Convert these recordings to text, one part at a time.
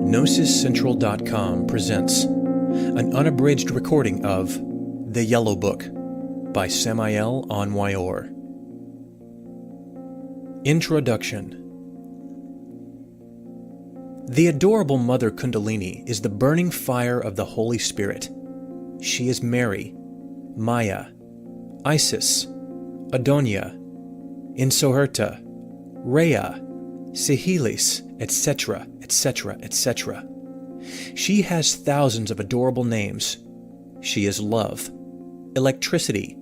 GnosisCentral.com presents an unabridged recording of The Yellow Book by Samael Aun Weor. Introduction. The adorable Mother Kundalini is the burning fire of the Holy Spirit. She is Mary, Maya, Isis, Adonia, Insoherta, Rhea, Sihilis, etc., etc., etc. She has thousands of adorable names. She is love, electricity,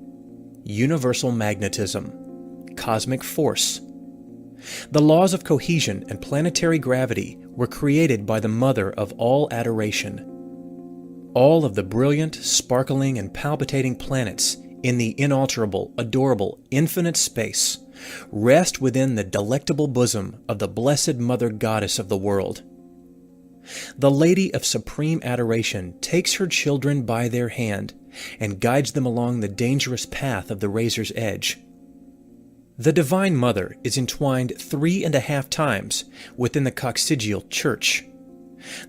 universal magnetism, cosmic force. The laws of cohesion and planetary gravity were created by the mother of all adoration. All of the brilliant, sparkling, and palpitating planets in the inalterable, adorable, infinite space rest within the delectable bosom of the blessed Mother Goddess of the world. The Lady of Supreme Adoration takes her children by their hand and guides them along the dangerous path of the razor's edge. The Divine Mother is entwined 3.5 times within the coccygeal church.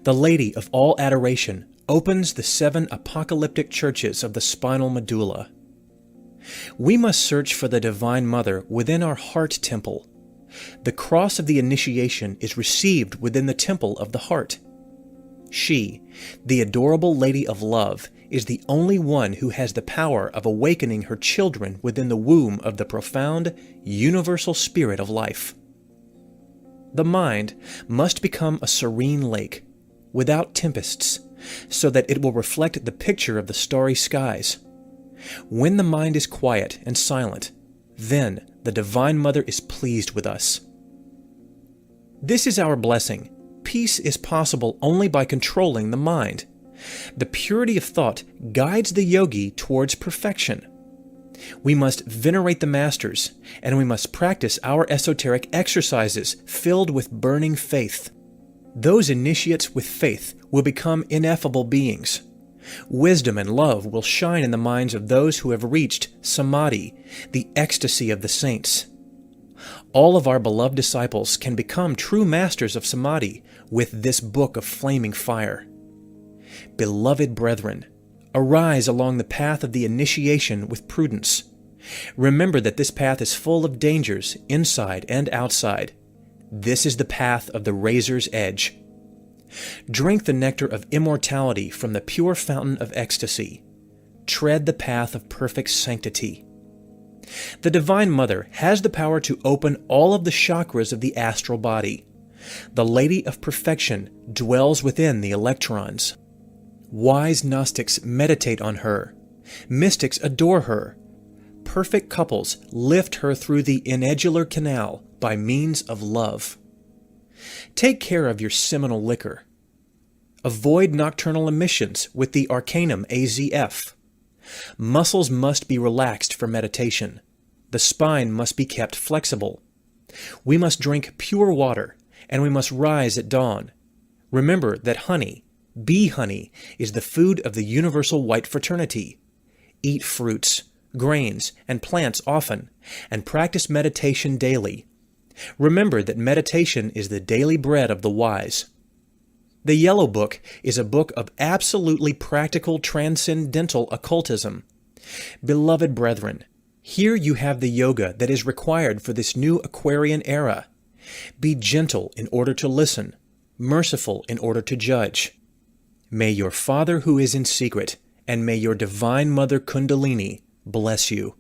The Lady of all Adoration opens the 7 apocalyptic churches of the spinal medulla. We must search for the Divine Mother within our heart temple. The cross of the initiation is received within the temple of the heart. She, the adorable Lady of Love, is the only one who has the power of awakening her children within the womb of the profound, universal spirit of life. The mind must become a serene lake, without tempests, so that it will reflect the picture of the starry skies. When the mind is quiet and silent, then the Divine Mother is pleased with us. This is our blessing. Peace is possible only by controlling the mind. The purity of thought guides the yogi towards perfection. We must venerate the masters, and we must practice our esoteric exercises filled with burning faith. Those initiates with faith will become ineffable beings. Wisdom and love will shine in the minds of those who have reached samadhi, the ecstasy of the saints. All of our beloved disciples can become true masters of samadhi with this book of flaming fire. Beloved brethren, arise along the path of the initiation with prudence. Remember that this path is full of dangers inside and outside. This is the path of the razor's edge. Drink the nectar of immortality from the pure fountain of ecstasy. Tread the path of perfect sanctity. The Divine Mother has the power to open all of the chakras of the astral body. The Lady of Perfection dwells within the electrons. Wise Gnostics meditate on her. Mystics adore her. Perfect couples lift her through the inedular canal by means of love. Take care of your seminal liquor. Avoid nocturnal emissions with the Arcanum AZF. Muscles must be relaxed for meditation. The spine must be kept flexible. We must drink pure water, and we must rise at dawn. Remember that honey, bee honey, is the food of the universal white fraternity. Eat fruits, grains, and plants often, and practice meditation daily. Remember that meditation is the daily bread of the wise. The Yellow Book is a book of absolutely practical transcendental occultism. Beloved brethren, here you have the yoga that is required for this new Aquarian era. Be gentle in order to listen, merciful in order to judge. May your Father who is in secret, and may your Divine Mother Kundalini bless you.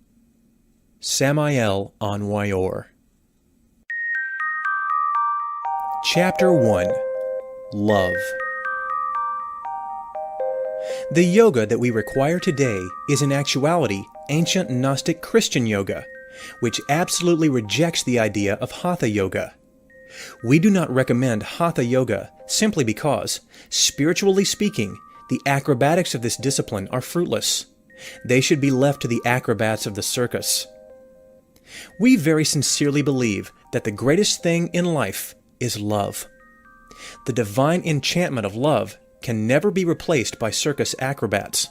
Samael Aun Weor. Chapter 1. Love. The yoga that we require today is in actuality ancient Gnostic Christian yoga, which absolutely rejects the idea of Hatha yoga. We do not recommend Hatha yoga simply because, spiritually speaking, the acrobatics of this discipline are fruitless. They should be left to the acrobats of the circus. We very sincerely believe that the greatest thing in life is love. The divine enchantment of love can never be replaced by circus acrobats.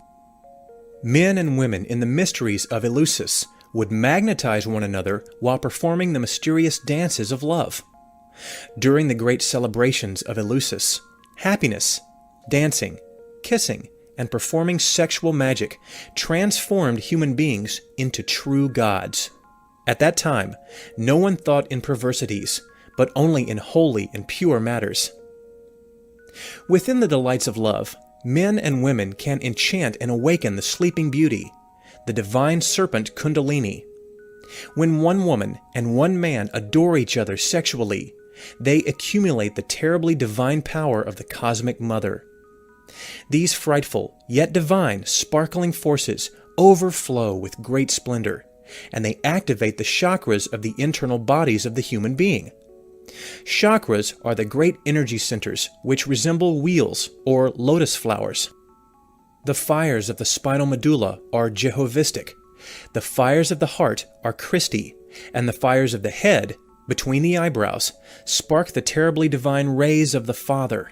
Men and women in the mysteries of Eleusis would magnetize one another while performing the mysterious dances of love. During the great celebrations of Eleusis, Happiness, dancing, kissing, and performing sexual magic transformed human beings into true gods. At that time, no one thought in perversities, but only in holy and pure matters. Within the delights of love, men and women can enchant and awaken the sleeping beauty, the divine serpent Kundalini. When one woman and one man adore each other sexually, they accumulate the terribly divine power of the Cosmic Mother. These frightful, yet divine, sparkling forces overflow with great splendor, and they activate the chakras of the internal bodies of the human being. Chakras are the great energy centers which resemble wheels or lotus flowers. The fires of the spinal medulla are Jehovistic, the fires of the heart are Christi, and the fires of the head, between the eyebrows, spark the terribly divine rays of the Father.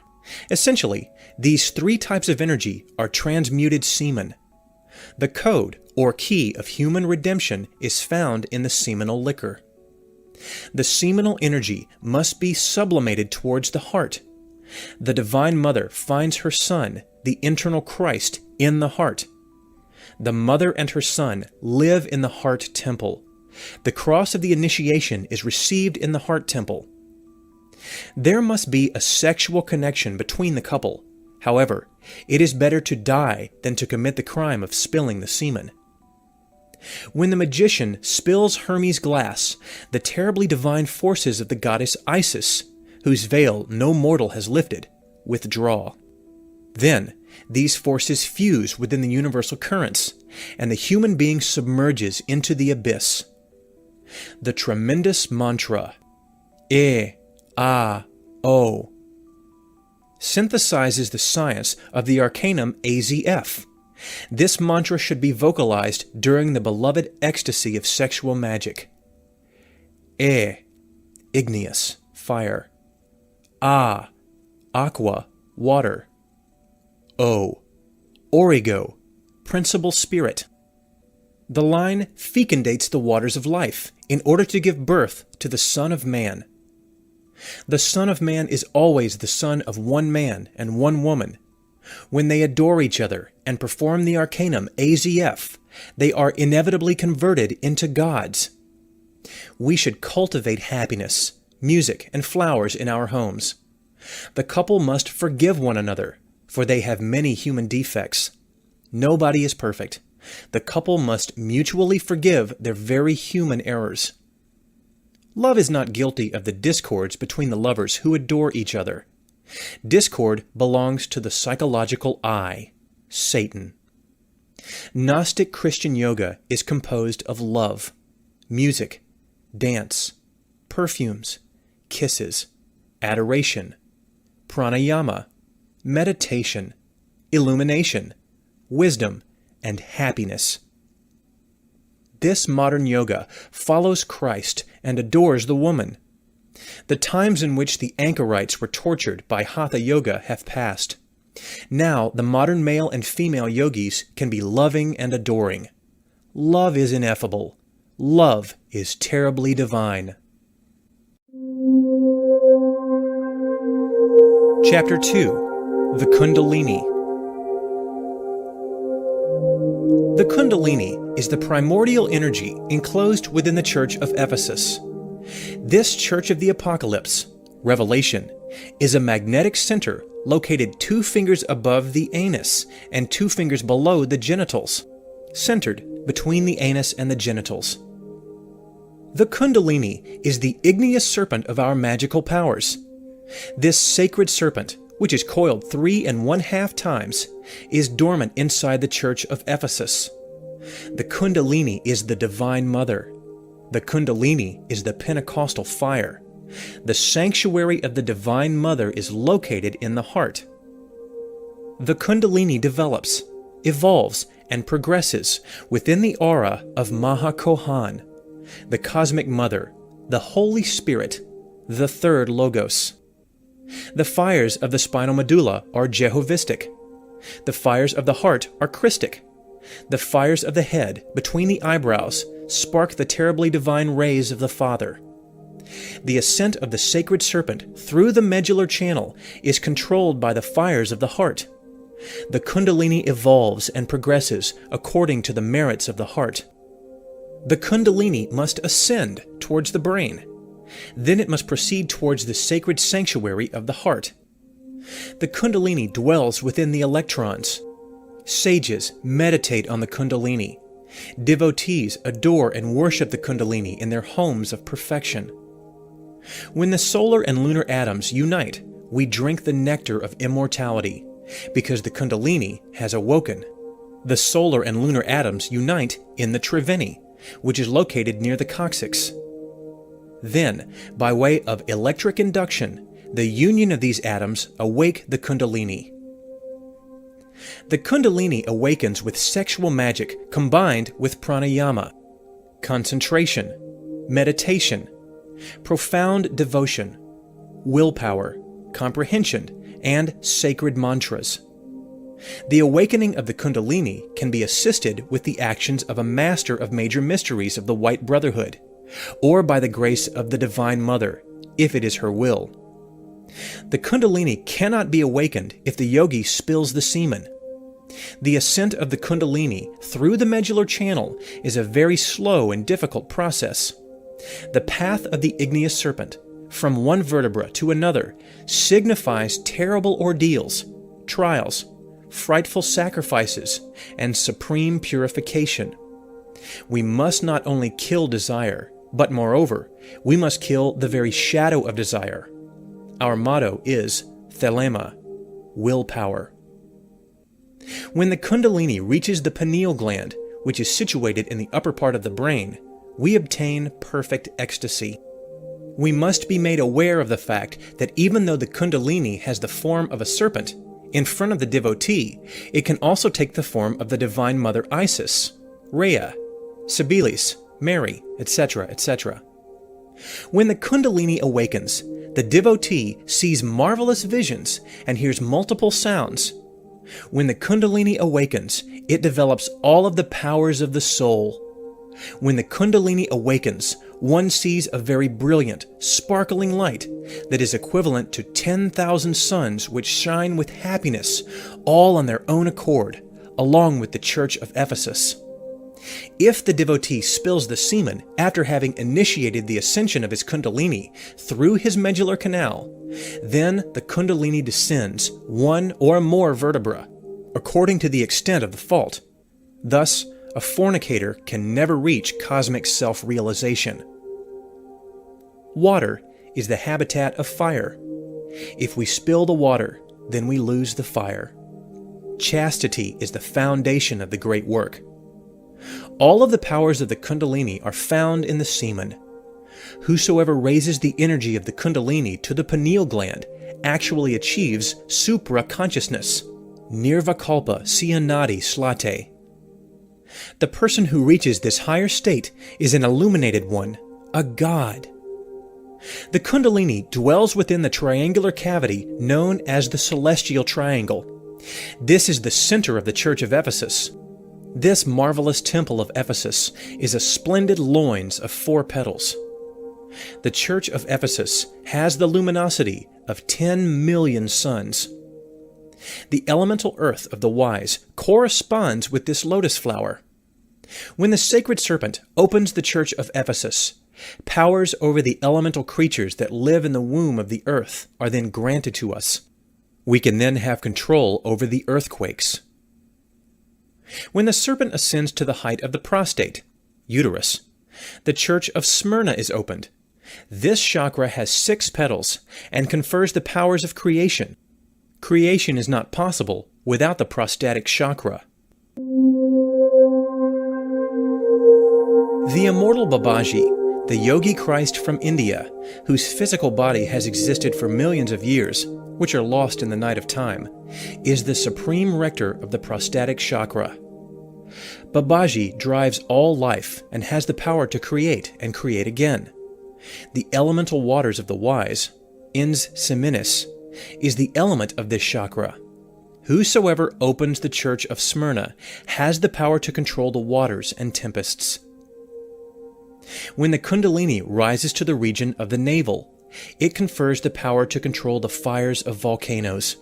Essentially, these three types of energy are transmuted semen. The code, or key, of human redemption is found in the seminal liquor. The seminal energy must be sublimated towards the heart. The Divine Mother finds her Son, the internal Christ, in the heart. The Mother and her Son live in the heart temple. The cross of the initiation is received in the heart temple. There must be a sexual connection between the couple. However, it is better to die than to commit the crime of spilling the semen. When the magician spills Hermes' glass, the terribly divine forces of the goddess Isis, whose veil no mortal has lifted, withdraw. Then, these forces fuse within the universal currents, and the human being submerges into the abyss. The tremendous mantra, E, A, O, synthesizes the science of the arcanum AZF. This mantra should be vocalized during the beloved ecstasy of sexual magic. E, igneous, fire. A, aqua, water. O, origo, principal spirit. The line fecundates the waters of life in order to give birth to the Son of Man. The Son of Man is always the son of one man and one woman. When they adore each other and perform the arcanum AZF, they are inevitably converted into gods. We should cultivate happiness, music, and flowers in our homes. The couple must forgive one another, for they have many human defects. Nobody is perfect. The couple must mutually forgive their very human errors. Love is not guilty of the discords between the lovers who adore each other. Discord belongs to the psychological I, Satan. Gnostic Christian yoga is composed of love, music, dance, perfumes, kisses, adoration, pranayama, meditation, illumination, wisdom, and happiness. This modern yoga follows Christ and adores the woman. The times in which the anchorites were tortured by Hatha yoga have passed. Now the modern male and female yogis can be loving and adoring. Love is ineffable. Love is terribly divine. Chapter 2. The Kundalini. The Kundalini is the primordial energy enclosed within the Church of Ephesus. This Church of the Apocalypse, Revelation, is a magnetic center located 2 fingers above the anus and 2 fingers below the genitals, centered between the anus and the genitals. The Kundalini is the igneous serpent of our magical powers. This sacred serpent, which is coiled 3 1/2 times, is dormant inside the Church of Ephesus. The Kundalini is the Divine Mother. The Kundalini is the Pentecostal fire. The sanctuary of the Divine Mother is located in the heart. The Kundalini develops, evolves, and progresses within the aura of Maha Kohan, the Cosmic Mother, the Holy Spirit, the third Logos. The fires of the spinal medulla are Jehovistic. The fires of the heart are Christic. The fires of the head, between the eyebrows, spark the terribly divine rays of the Father. The ascent of the sacred serpent through the medullary channel is controlled by the fires of the heart. The Kundalini evolves and progresses according to the merits of the heart. The Kundalini must ascend towards the brain. Then it must proceed towards the sacred sanctuary of the heart. The Kundalini dwells within the electrons. Sages meditate on the Kundalini. Devotees adore and worship the Kundalini in their homes of perfection. When the solar and lunar atoms unite, we drink the nectar of immortality, because the Kundalini has awoken. The solar and lunar atoms unite in the Triveni, which is located near the coccyx. Then, by way of electric induction, the union of these atoms awake the Kundalini. The Kundalini awakens with sexual magic combined with pranayama, concentration, meditation, profound devotion, willpower, comprehension, and sacred mantras. The awakening of the Kundalini can be assisted with the actions of a master of major mysteries of the White Brotherhood, or by the grace of the Divine Mother, if it is her will. The Kundalini cannot be awakened if the yogi spills the semen. The ascent of the Kundalini through the medullary channel is a very slow and difficult process. The path of the igneous serpent, from one vertebra to another, signifies terrible ordeals, trials, frightful sacrifices, and supreme purification. We must not only kill desire, but moreover, we must kill the very shadow of desire. Our motto is thelema, willpower. When the Kundalini reaches the pineal gland, which is situated in the upper part of the brain, we obtain perfect ecstasy. We must be made aware of the fact that even though the Kundalini has the form of a serpent, in front of the devotee, it can also take the form of the Divine Mother Isis, Rhea, Cybele, Mary, etc., etc. When the Kundalini awakens, the devotee sees marvelous visions and hears multiple sounds. When the Kundalini awakens, it develops all of the powers of the soul. When the Kundalini awakens, one sees a very brilliant, sparkling light that is equivalent to 10,000 suns which shine with happiness, all on their own accord, along with the Church of Ephesus. If the devotee spills the semen after having initiated the ascension of his Kundalini through his medullary canal, then the Kundalini descends one or more vertebra, according to the extent of the fault. Thus, a fornicator can never reach cosmic self-realization. Water is the habitat of fire. If we spill the water, then we lose the fire. Chastity is the foundation of the great work. All of the powers of the Kundalini are found in the semen. Whosoever raises the energy of the Kundalini to the pineal gland actually achieves supra-consciousness, nirvikalpa siyanadi slate. The person who reaches this higher state is an illuminated one, a god. The Kundalini dwells within the triangular cavity known as the celestial triangle. This is the center of the Church of Ephesus. This marvelous temple of Ephesus is a splendid loins of 4 petals. The Church of Ephesus has the luminosity of 10 million suns. The elemental earth of the wise corresponds with this lotus flower. When the sacred serpent opens the Church of Ephesus, powers over the elemental creatures that live in the womb of the earth are then granted to us. We can then have control over the earthquakes. When the serpent ascends to the height of the prostate, uterus, the Church of Smyrna is opened. This chakra has 6 petals and confers the powers of creation. Creation is not possible without the prostatic chakra. The immortal Babaji, the yogi Christ from India, whose physical body has existed for millions of years, which are lost in the night of time, is the supreme rector of the prostatic chakra. Babaji drives all life and has the power to create and create again. The elemental waters of the wise, ens seminis, is the element of this chakra. Whosoever opens the Church of Smyrna has the power to control the waters and tempests. When the Kundalini rises to the region of the navel, it confers the power to control the fires of volcanoes.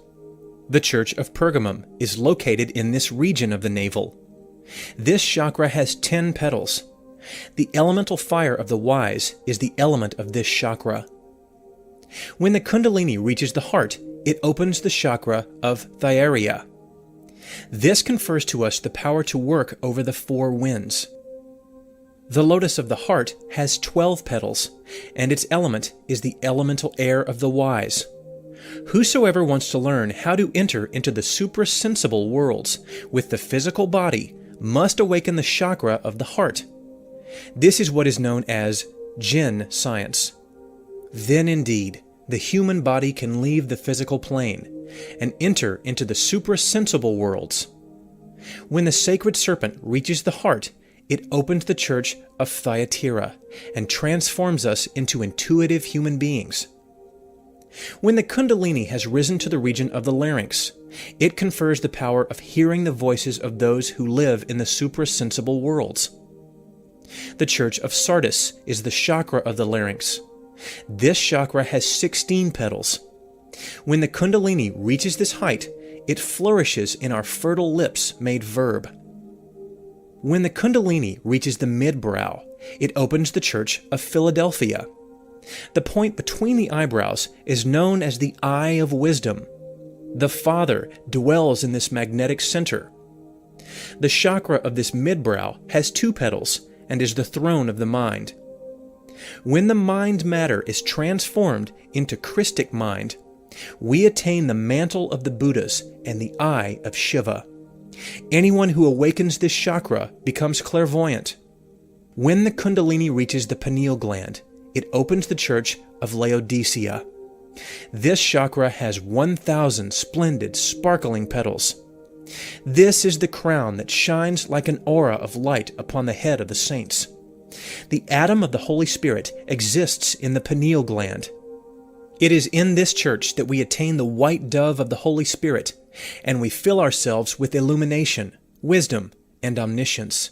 The Church of Pergamum is located in this region of the navel. This chakra has 10 petals. The elemental fire of the wise is the element of this chakra. When the Kundalini reaches the heart, it opens the chakra of Thyrea. This confers to us the power to work over the 4 winds. The lotus of the heart has 12 petals, and its element is the elemental air of the wise. Whosoever wants to learn how to enter into the suprasensible worlds with the physical body must awaken the chakra of the heart. This is what is known as jinn science. Then indeed, the human body can leave the physical plane and enter into the suprasensible worlds. When the sacred serpent reaches the heart, it opens the church of Thyatira and transforms us into intuitive human beings. When the Kundalini has risen to the region of the larynx, it confers the power of hearing the voices of those who live in the suprasensible worlds. The church of Sardis is the chakra of the larynx. This chakra has 16 petals. When the Kundalini reaches this height, it flourishes in our fertile lips made verb. When the Kundalini reaches the midbrow, it opens the church of Philadelphia. The point between the eyebrows is known as the eye of wisdom. The Father dwells in this magnetic center. The chakra of this midbrow has 2 petals and is the throne of the mind. When the mind matter is transformed into Christic mind, we attain the mantle of the Buddhas and the eye of Shiva. Anyone who awakens this chakra becomes clairvoyant. When the Kundalini reaches the pineal gland, it opens the church of Laodicea. This chakra has 1,000 splendid, sparkling petals. This is the crown that shines like an aura of light upon the head of the saints. The atom of the Holy Spirit exists in the pineal gland. It is in this church that we attain the white dove of the Holy Spirit, and we fill ourselves with illumination, wisdom, and omniscience.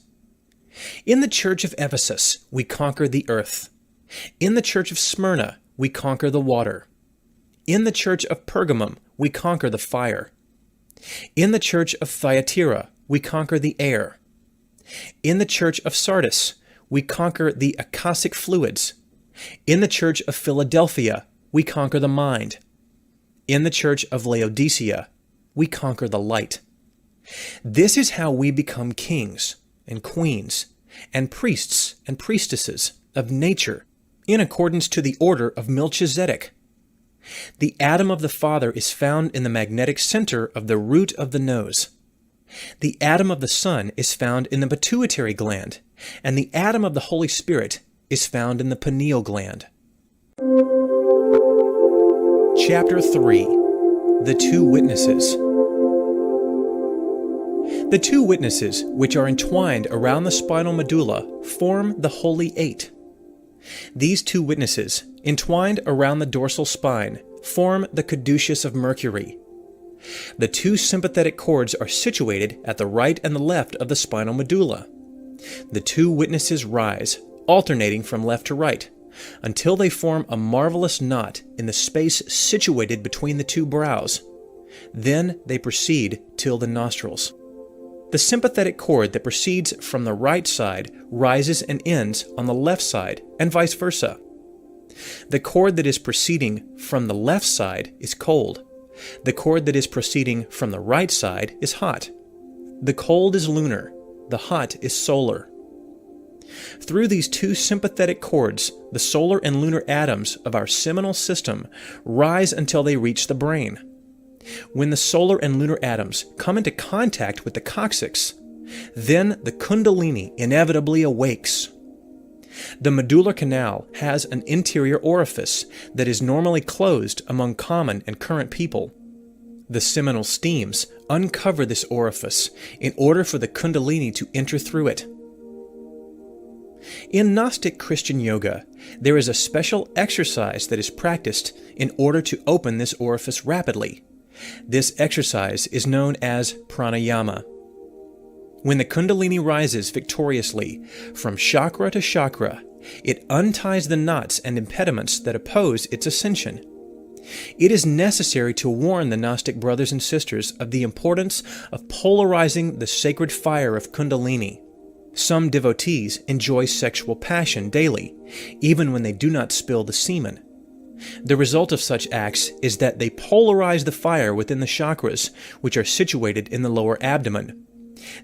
In the church of Ephesus, we conquer the earth. In the church of Smyrna, we conquer the water. In the church of Pergamum, we conquer the fire. In the church of Thyatira, we conquer the air. In the church of Sardis, we conquer the akashic fluids. In the church of Philadelphia, we conquer the mind. In the church of Laodicea, we conquer the light. This is how we become kings and queens and priests and priestesses of nature in accordance to the order of Melchizedek. The atom of the Father is found in the magnetic center of the root of the nose. The atom of the Son is found in the pituitary gland, and the atom of the Holy Spirit is found in the pineal gland. Chapter 3. The Two Witnesses. The two witnesses, which are entwined around the spinal medulla, form the Holy Eight. These two witnesses, entwined around the dorsal spine, form the caduceus of Mercury. The two sympathetic cords are situated at the right and the left of the spinal medulla. The two witnesses rise, alternating from left to right, until they form a marvelous knot in the space situated between the two brows. Then they proceed till the nostrils. The sympathetic cord that proceeds from the right side rises and ends on the left side, and vice versa. The cord that is proceeding from the left side is cold. The cord that is proceeding from the right side is hot. The cold is lunar, the hot is solar. Through these two sympathetic cords, the solar and lunar atoms of our seminal system rise until they reach the brain. When the solar and lunar atoms come into contact with the coccyx, then the Kundalini inevitably awakes. The medullary canal has an interior orifice that is normally closed among common and current people. The seminal steams uncover this orifice in order for the Kundalini to enter through it. In Gnostic Christian yoga, there is a special exercise that is practiced in order to open this orifice rapidly. This exercise is known as pranayama. When the Kundalini rises victoriously from chakra to chakra It unties the knots and impediments that oppose its ascension. It is necessary to warn the Gnostic brothers and sisters of the importance of polarizing the sacred fire of Kundalini. Some devotees enjoy sexual passion daily, even when they do not spill the semen. The result of such acts is that they polarize the fire within the chakras, which are situated in the lower abdomen.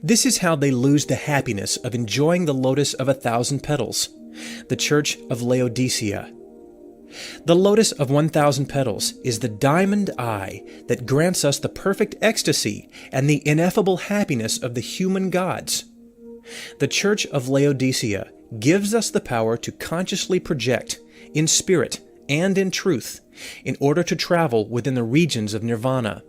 This is how they lose the happiness of enjoying the lotus of 1,000 petals, the Church of Laodicea. The lotus of 1,000 petals is the diamond eye that grants us the perfect ecstasy and the ineffable happiness of the human gods. The Church of Laodicea gives us the power to consciously project, in spirit and in truth, in order to travel within the regions of nirvana.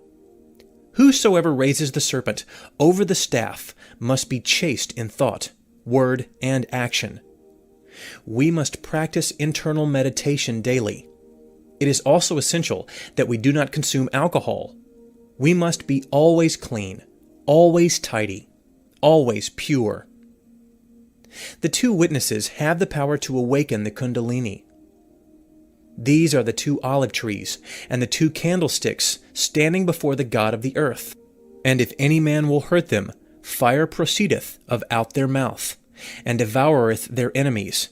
Whosoever raises the serpent over the staff must be chaste in thought, word, and action. We must practice internal meditation daily. It is also essential that we do not consume alcohol. We must be always clean, always tidy, always pure. The two witnesses have the power to awaken the Kundalini. These are the two olive trees and the two candlesticks standing before the God of the earth. And if any man will hurt them, fire proceedeth of out their mouth, and devoureth their enemies.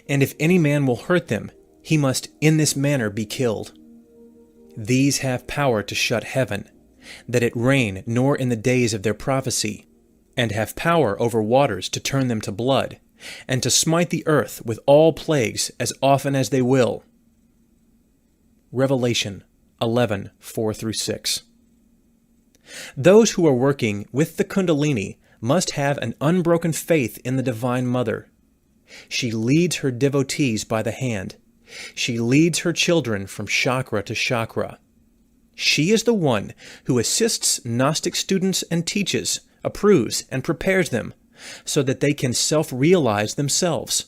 And if any man will hurt them, he must in this manner be killed. These have power to shut heaven, that it rain nor in the days of their prophecy, and have power over waters to turn them to blood, and to smite the earth with all plagues as often as they will. Revelation 11:4-6. Those who are working with the Kundalini must have an unbroken faith in the Divine Mother. She leads her devotees by the hand. She leads her children from chakra to chakra. She is the one who assists Gnostic students and teaches, approves, and prepares them so that they can self-realize themselves.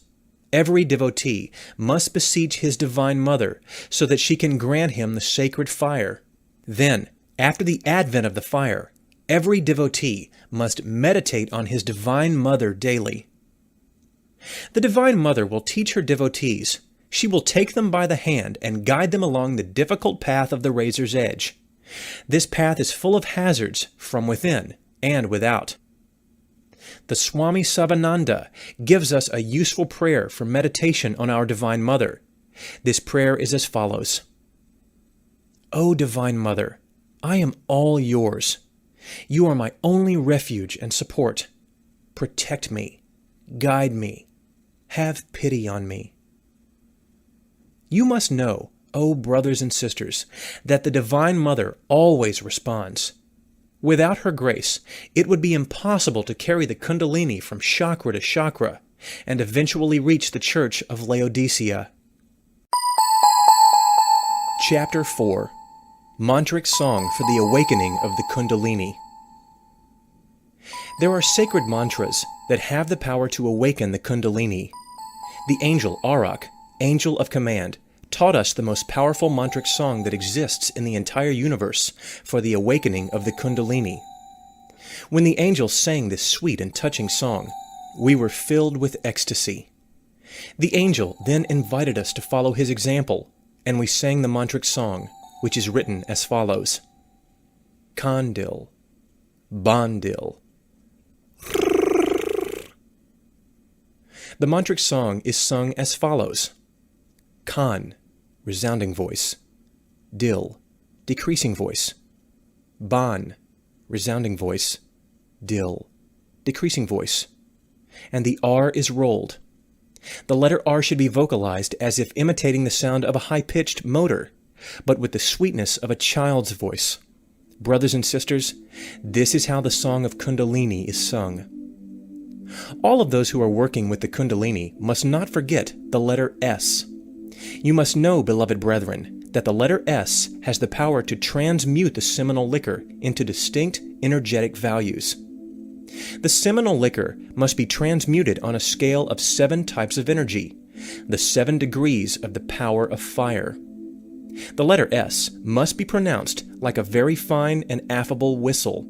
Every devotee must beseech his Divine Mother so that she can grant him the sacred fire. Then, after the advent of the fire, every devotee must meditate on his Divine Mother daily. The Divine Mother will teach her devotees. She will take them by the hand and guide them along the difficult path of the razor's edge. This path is full of hazards from within and without. The Swami Savananda gives us a useful prayer for meditation on our Divine Mother. This prayer is as follows. O Divine Mother, I am all yours. You are my only refuge and support. Protect me, guide me, have pity on me. You must know, O brothers and sisters, that the Divine Mother always responds. Without her grace, it would be impossible to carry the Kundalini from chakra to chakra and eventually reach the Church of Laodicea. Chapter 4. Mantric Song for the Awakening of the Kundalini. There are sacred mantras that have the power to awaken the Kundalini. The angel Arak, angel of command, taught us the most powerful mantric song that exists in the entire universe for the awakening of the Kundalini. When the angel sang this sweet and touching song, we were filled with ecstasy. The angel then invited us to follow his example, and we sang the mantric song, which is written as follows. Kandil, Bandil. The mantric song is sung as follows. Kan, resounding voice. Dil, decreasing voice. Ban, resounding voice. Dil, decreasing voice. And the R is rolled. The letter R should be vocalized as if imitating the sound of a high-pitched motor, but with the sweetness of a child's voice. Brothers and sisters, this is how the song of Kundalini is sung. All of those who are working with the Kundalini must not forget the letter S. You must know, beloved brethren, that the letter S has the power to transmute the seminal liquor into distinct energetic values. The seminal liquor must be transmuted on a scale of 7 types of energy, the 7 degrees of the power of fire. The letter S must be pronounced like a very fine and affable whistle.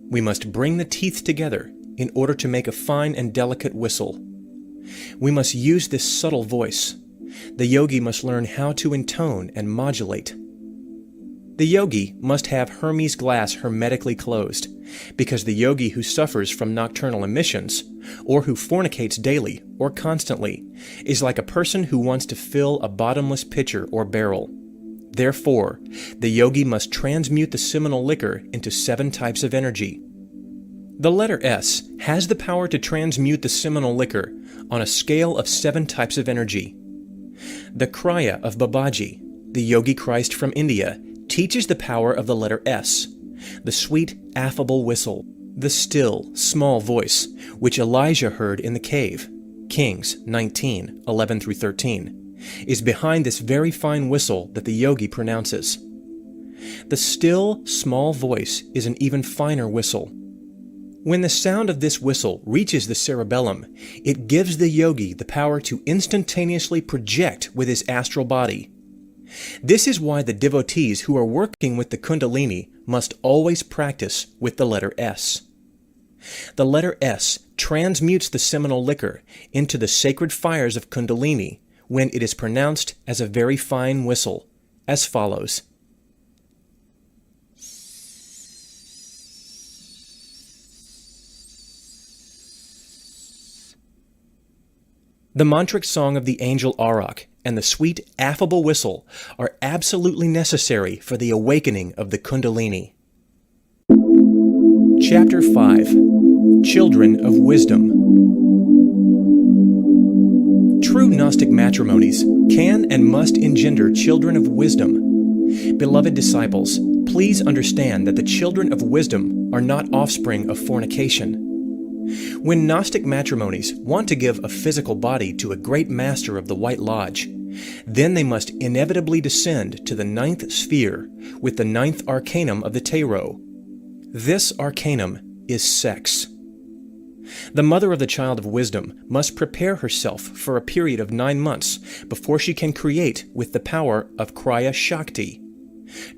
We must bring the teeth together in order to make a fine and delicate whistle. We must use this subtle voice. The yogi must learn how to intone and modulate. The yogi must have Hermes glass hermetically closed, because the yogi who suffers from nocturnal emissions, or who fornicates daily or constantly, is like a person who wants to fill a bottomless pitcher or barrel. Therefore, the yogi must transmute the seminal liquor into 7 types of energy. The letter S has the power to transmute the seminal liquor on a scale of 7 types of energy. The Kriya of Babaji, the Yogi Christ from India, teaches the power of the letter S, the sweet, affable whistle, the still, small voice, which Elijah heard in the cave, Kings 19:11-13, is behind this very fine whistle that the yogi pronounces. The still, small voice is an even finer whistle. When the sound of this whistle reaches the cerebellum, it gives the yogi the power to instantaneously project with his astral body. This is why the devotees who are working with the Kundalini must always practice with the letter S. The letter S transmutes the seminal liquor into the sacred fires of Kundalini when it is pronounced as a very fine whistle, as follows. The mantric song of the angel Arak and the sweet, affable whistle are absolutely necessary for the awakening of the Kundalini. Chapter 5. Children of Wisdom. True Gnostic matrimonies can and must engender children of wisdom. Beloved disciples, please understand that the children of wisdom are not offspring of fornication. When Gnostic matrimonies want to give a physical body to a great master of the White Lodge, then they must inevitably descend to the 9th sphere with the 9th arcanum of the tarot. This arcanum is sex. The mother of the child of wisdom must prepare herself for a period of 9 months before she can create with the power of Kriya Shakti.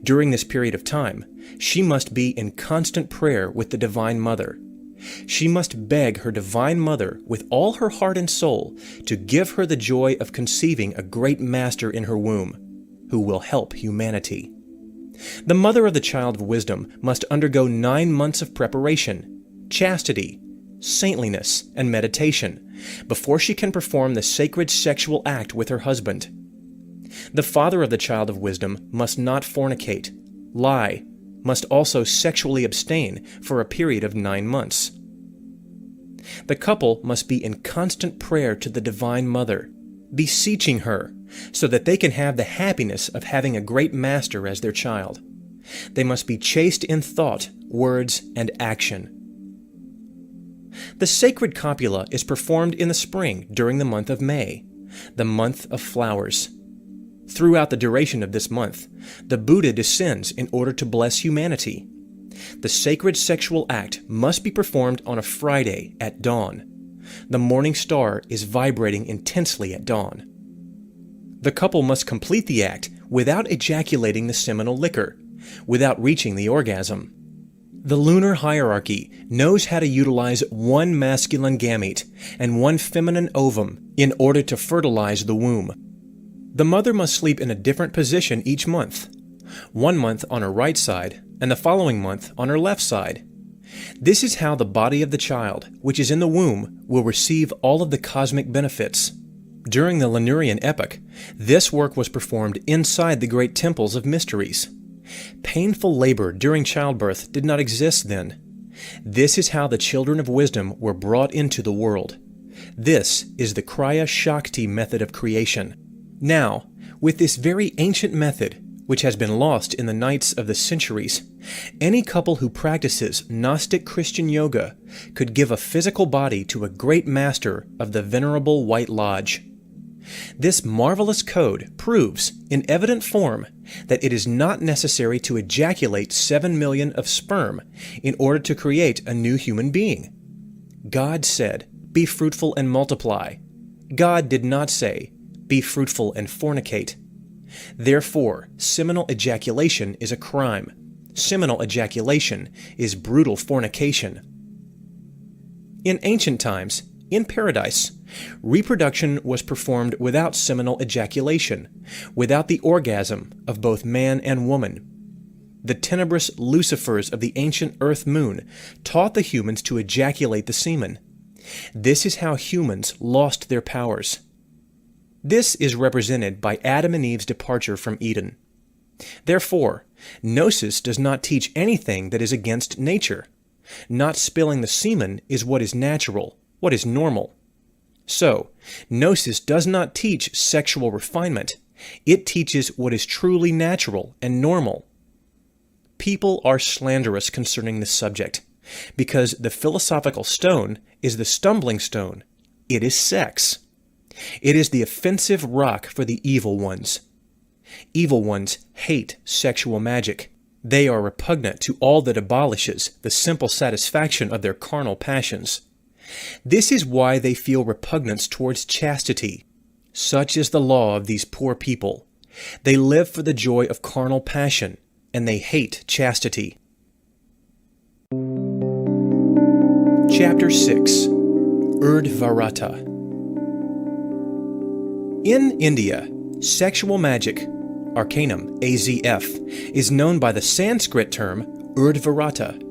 During this period of time, she must be in constant prayer with the Divine Mother. She must beg her Divine Mother with all her heart and soul to give her the joy of conceiving a great master in her womb, who will help humanity. The mother of the child of wisdom must undergo 9 months of preparation, chastity, saintliness, and meditation before she can perform the sacred sexual act with her husband. The father of the child of wisdom must not fornicate, lie, must also sexually abstain for a period of 9 months. The couple must be in constant prayer to the Divine Mother, beseeching her, so that they can have the happiness of having a great master as their child. They must be chaste in thought, words, and action. The sacred copula is performed in the spring during the month of May, the month of flowers. Throughout the duration of this month, the Buddha descends in order to bless humanity. The sacred sexual act must be performed on a Friday at dawn. The morning star is vibrating intensely at dawn. The couple must complete the act without ejaculating the seminal liquor, without reaching the orgasm. The lunar hierarchy knows how to utilize 1 masculine gamete and 1 feminine ovum in order to fertilize the womb. The mother must sleep in a different position each month, 1 month on her right side and the following month on her left side. This is how the body of the child, which is in the womb, will receive all of the cosmic benefits. During the Lemurian epoch, this work was performed inside the great temples of mysteries. Painful labor during childbirth did not exist then. This is how the children of wisdom were brought into the world. This is the Kriya Shakti method of creation. Now, with this very ancient method, which has been lost in the nights of the centuries, any couple who practices Gnostic Christian yoga could give a physical body to a great master of the Venerable White Lodge. This marvelous code proves, in evident form, that it is not necessary to ejaculate 7 million of sperm in order to create a new human being. God said, "Be fruitful and multiply." God did not say, "Be fruitful and fornicate." Therefore, seminal ejaculation is a crime. Seminal ejaculation is brutal fornication. In ancient times, in paradise, reproduction was performed without seminal ejaculation, without the orgasm of both man and woman. The tenebrous Lucifers of the ancient Earth Moon taught the humans to ejaculate the semen. This is how humans lost their powers. This is represented by Adam and Eve's departure from Eden. Therefore, Gnosis does not teach anything that is against nature. Not spilling the semen is what is natural, what is normal. So, Gnosis does not teach sexual refinement. It teaches what is truly natural and normal. People are slanderous concerning this subject, because the philosophical stone is the stumbling stone. It is sex. It is the offensive rock for the evil ones. Evil ones hate sexual magic. They are repugnant to all that abolishes the simple satisfaction of their carnal passions. This is why they feel repugnance towards chastity. Such is the law of these poor people. They live for the joy of carnal passion, and they hate chastity. Chapter 6. Urdhvarata. In India, sexual magic, arcanum AZF, is known by the Sanskrit term Urdhvarata.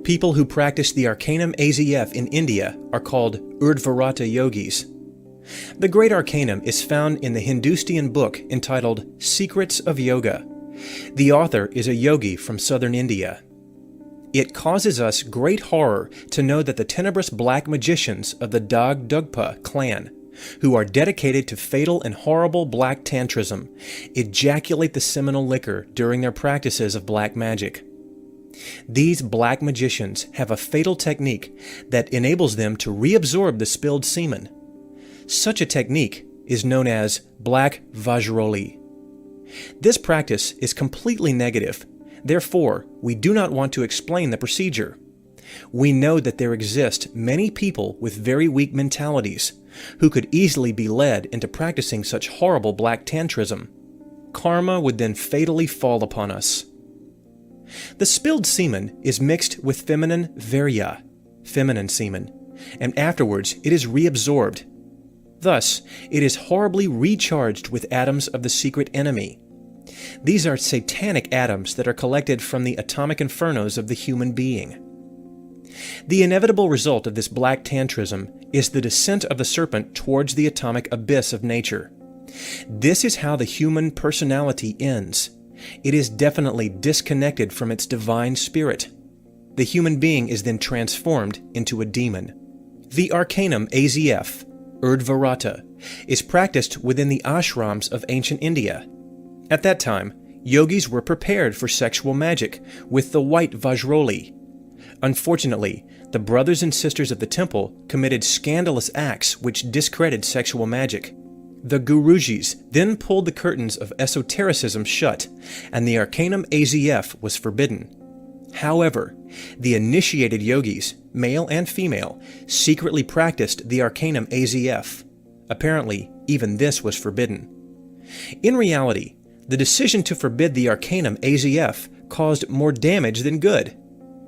People who practice the arcanum AZF in India are called Urdhvarata yogis. The great arcanum is found in the Hindustian book entitled Secrets of Yoga. The author is a yogi from southern India. It causes us great horror to know that the tenebrous black magicians of the Dagdugpa clan, who are dedicated to fatal and horrible black tantrism, ejaculate the seminal liquor during their practices of black magic. These black magicians have a fatal technique that enables them to reabsorb the spilled semen. Such a technique is known as black vajroli. This practice is completely negative. Therefore, we do not want to explain the procedure. We know that there exist many people with very weak mentalities who could easily be led into practicing such horrible black tantrism. Karma would then fatally fall upon us. The spilled semen is mixed with feminine virya, feminine semen, and afterwards it is reabsorbed. Thus, it is horribly recharged with atoms of the secret enemy. These are satanic atoms that are collected from the atomic infernos of the human being. The inevitable result of this black tantrism is the descent of the serpent towards the atomic abyss of nature. This is how the human personality ends. It is definitely disconnected from its divine spirit. The human being is then transformed into a demon. The arcanum AZF, Urdhvarata, is practiced within the ashrams of ancient India. At that time, yogis were prepared for sexual magic with the white vajroli. Unfortunately, the brothers and sisters of the temple committed scandalous acts which discredited sexual magic. The Gurujis then pulled the curtains of esotericism shut, and the arcanum AZF was forbidden. However, the initiated yogis, male and female, secretly practiced the arcanum AZF. Apparently, even this was forbidden. In reality, the decision to forbid the arcanum AZF caused more damage than good,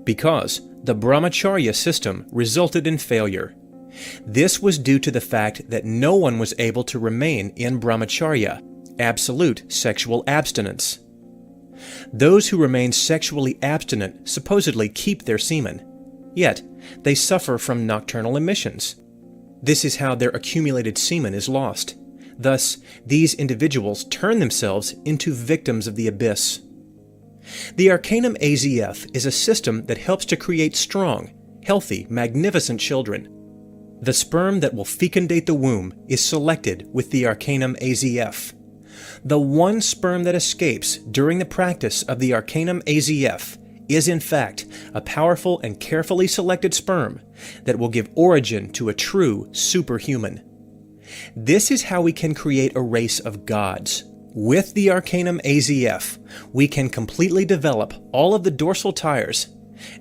because the brahmacharya system resulted in failure. This was due to the fact that no one was able to remain in brahmacharya, absolute sexual abstinence. Those who remain sexually abstinent supposedly keep their semen, yet they suffer from nocturnal emissions. This is how their accumulated semen is lost. Thus, these individuals turn themselves into victims of the abyss. The arcanum AZF is a system that helps to create strong, healthy, magnificent children. The sperm that will fecundate the womb is selected with the arcanum AZF. The one sperm that escapes during the practice of the arcanum AZF is in fact a powerful and carefully selected sperm that will give origin to a true superhuman. This is how we can create a race of gods. With the arcanum AZF, we can completely develop all of the dorsal tires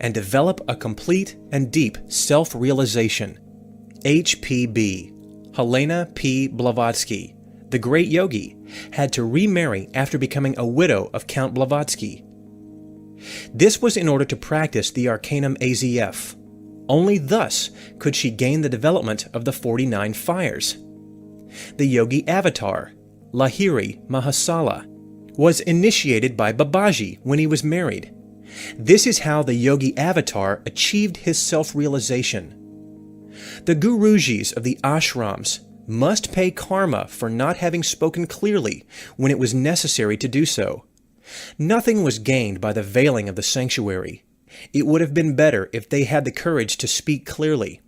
and develop a complete and deep self-realization. HPB, Helena P. Blavatsky, the great yogi, had to remarry after becoming a widow of Count Blavatsky. This was in order to practice the arcanum AZF. Only thus could she gain the development of the 49 fires. The yogi avatar, Lahiri Mahasala, was initiated by Babaji when he was married. This is how the yogi avatar achieved his self-realization. The Gurujis of the ashrams must pay karma for not having spoken clearly when it was necessary to do so. Nothing was gained by the veiling of the sanctuary. It would have been better if they had the courage to speak clearly.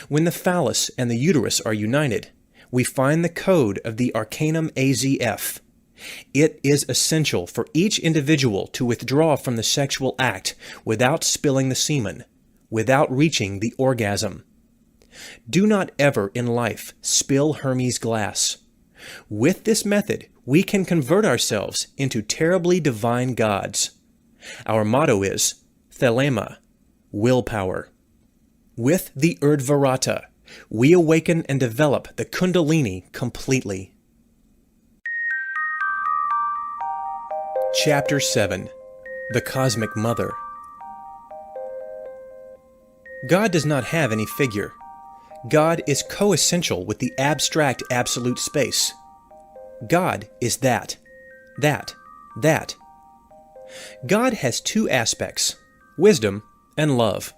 When the phallus and the uterus are united, we find the code of the Arcanum AZF. It is essential for each individual to withdraw from the sexual act without spilling the semen, without reaching the orgasm. Do not ever in life spill Hermes' glass. With this method, we can convert ourselves into terribly divine gods. Our motto is Thelema, willpower. With the Urdhvarata, we awaken and develop the Kundalini completely. Chapter 7. The Cosmic Mother. God does not have any figure. God is coessential with the abstract absolute space. God is that. God has two aspects, wisdom and love.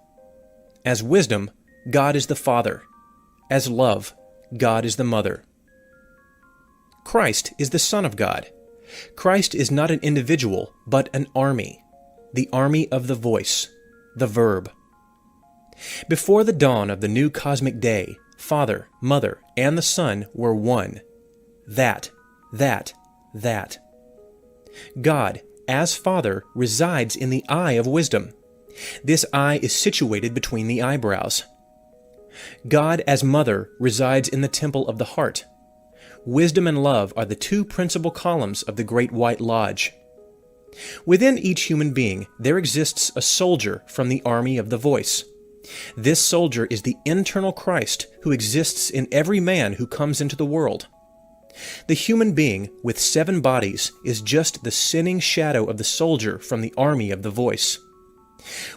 As wisdom, God is the Father. As love, God is the Mother. Christ is the Son of God. Christ is not an individual, but an army, the army of the voice, the verb. Before the dawn of the new cosmic day, Father, Mother, and the Son were one. That. God, as Father, resides in the eye of wisdom. This eye is situated between the eyebrows. God, as Mother, resides in the temple of the heart. Wisdom and love are the two principal columns of the Great White Lodge. Within each human being, there exists a soldier from the army of the voice. This soldier is the internal Christ who exists in every man who comes into the world. The human being with 7 bodies is just the sinning shadow of the soldier from the army of the voice.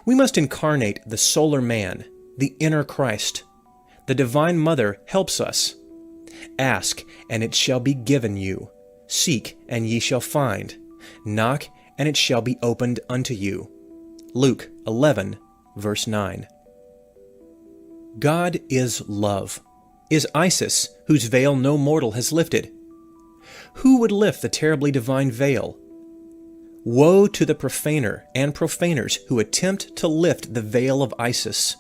We must incarnate the solar man, the inner Christ. The Divine Mother helps us. Ask, and it shall be given you. Seek, and ye shall find. Knock, and it shall be opened unto you. Luke 11, verse 9. God is love, is Isis, whose veil no mortal has lifted. Who would lift the terribly divine veil? Woe to the profaner and profaners who attempt to lift the veil of Isis.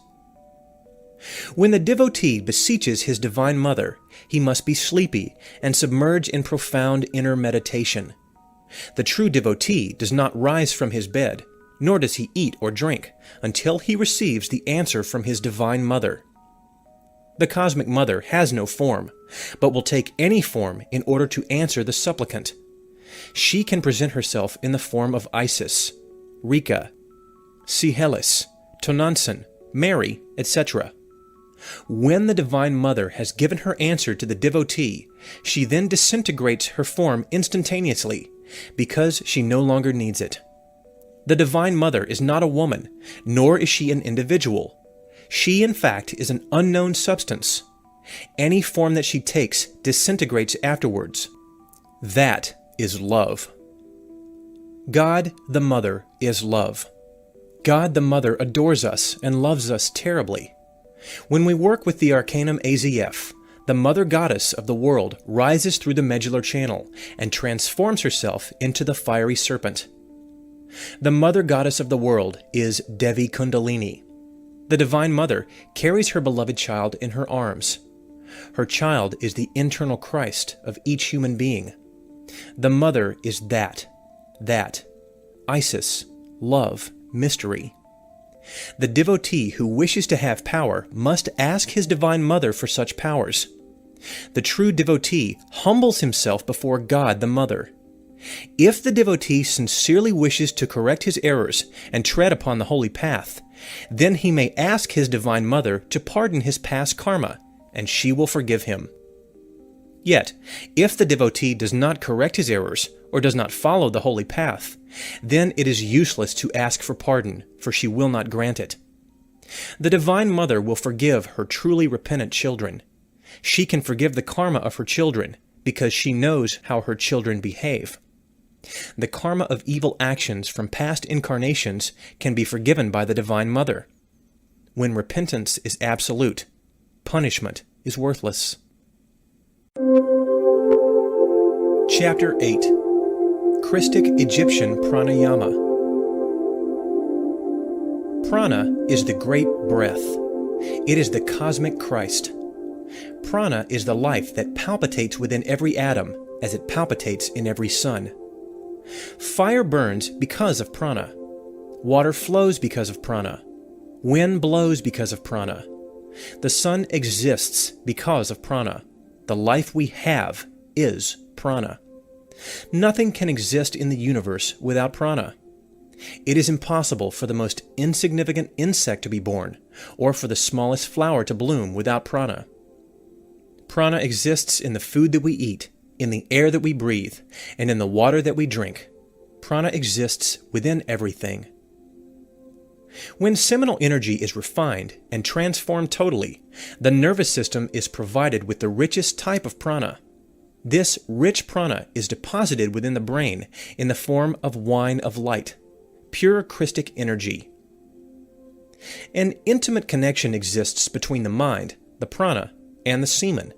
When the devotee beseeches his Divine Mother, he must be sleepy and submerge in profound inner meditation. The true devotee does not rise from his bed, nor does he eat or drink, until he receives the answer from his Divine Mother. The Cosmic Mother has no form, but will take any form in order to answer the supplicant. She can present herself in the form of Isis, Rika, Cihelis, Tonantzin, Mary, etc. When the Divine Mother has given her answer to the devotee, she then disintegrates her form instantaneously, because she no longer needs it. The Divine Mother is not a woman, nor is she an individual. She, in fact, is an unknown substance. Any form that she takes disintegrates afterwards. That is love. God, the Mother, is love. God, the Mother, adores us and loves us terribly. When we work with the Arcanum AZF, the Mother Goddess of the world rises through the medullary channel and transforms herself into the fiery serpent. The Mother Goddess of the world is Devi Kundalini. The Divine Mother carries her beloved child in her arms. Her child is the internal Christ of each human being. The Mother is that. Isis, love, mystery. The devotee who wishes to have power must ask his Divine Mother for such powers. The true devotee humbles himself before God the Mother. If the devotee sincerely wishes to correct his errors and tread upon the holy path, then he may ask his Divine Mother to pardon his past karma, and she will forgive him. Yet, if the devotee does not correct his errors or does not follow the holy path, then it is useless to ask for pardon, for she will not grant it. The Divine Mother will forgive her truly repentant children. She can forgive the karma of her children because she knows how her children behave. The karma of evil actions from past incarnations can be forgiven by the Divine Mother. When repentance is absolute, punishment is worthless. Chapter 8. Christic Egyptian Pranayama. Prana is the great breath. It is the cosmic Christ. Prana is the life that palpitates within every atom as it palpitates in every sun. Fire burns because of prana. Water flows because of prana. Wind blows because of prana. The sun exists because of prana. The life we have is prana. Nothing can exist in the universe without prana. It is impossible for the most insignificant insect to be born, or for the smallest flower to bloom without prana. Prana exists in the food that we eat, in the air that we breathe, and in the water that we drink. Prana exists within everything. When seminal energy is refined and transformed totally, the nervous system is provided with the richest type of prana. This rich prana is deposited within the brain in the form of wine of light, pure Christic energy. An intimate connection exists between the mind, the prana, and the semen.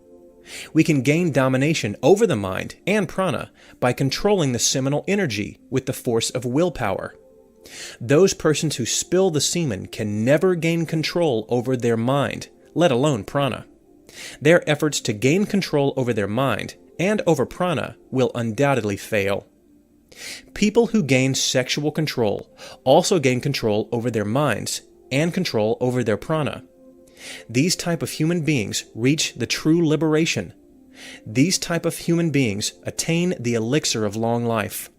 We can gain domination over the mind and prana by controlling the seminal energy with the force of willpower. Those persons who spill the semen can never gain control over their mind, let alone prana. Their efforts to gain control over their mind and over prana will undoubtedly fail. People who gain sexual control also gain control over their minds and control over their prana. These type of human beings reach the true liberation. These type of human beings attain the elixir of long life.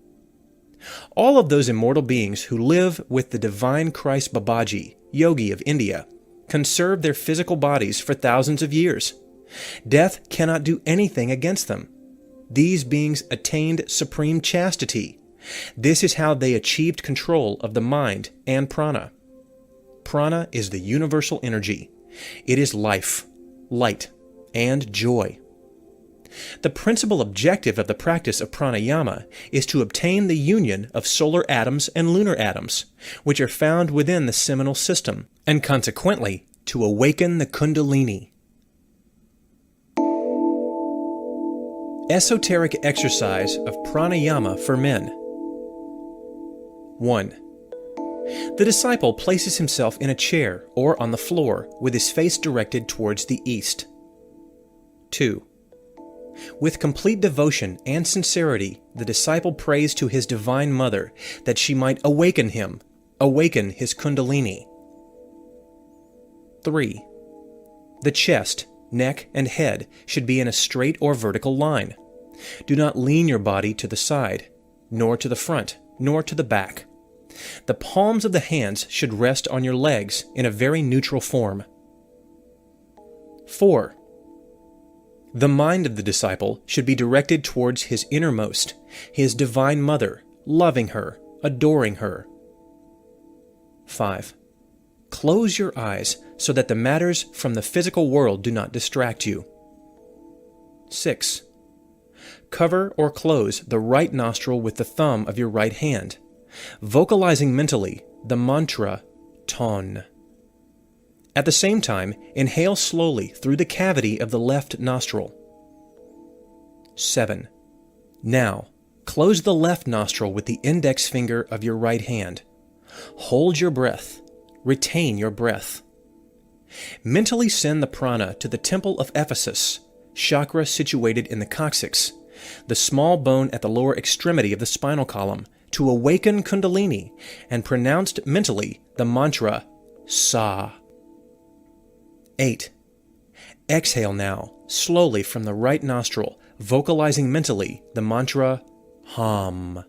All of those immortal beings who live with the divine Christ Babaji, yogi of India, conserve their physical bodies for thousands of years. Death cannot do anything against them. These beings attained supreme chastity. This is how they achieved control of the mind and prana. Prana is the universal energy. It is life, light, and joy. The principal objective of the practice of pranayama is to obtain the union of solar atoms and lunar atoms, which are found within the seminal system, and consequently to awaken the Kundalini. Esoteric exercise of pranayama for men. 1. The disciple places himself in a chair or on the floor with his face directed towards the east. 2. With complete devotion and sincerity, the disciple prays to his Divine Mother that she might awaken him, awaken his Kundalini. 3. The chest, neck, and head should be in a straight or vertical line. Do not lean your body to the side, nor to the front, nor to the back. The palms of the hands should rest on your legs in a very neutral form. 4. The mind of the disciple should be directed towards his innermost, his Divine Mother, loving her, adoring her. 5. Close your eyes so that the matters from the physical world do not distract you. 6. Cover or close the right nostril with the thumb of your right hand, vocalizing mentally the mantra Ton. At the same time, inhale slowly through the cavity of the left nostril. 7. Now, close the left nostril with the index finger of your right hand. Hold your breath. Retain your breath. Mentally send the prana to the temple of Ephesus, chakra situated in the coccyx, the small bone at the lower extremity of the spinal column, to awaken Kundalini, and pronounced mentally the mantra Sa. 8. Exhale now, slowly from the right nostril, vocalizing mentally the mantra Hum.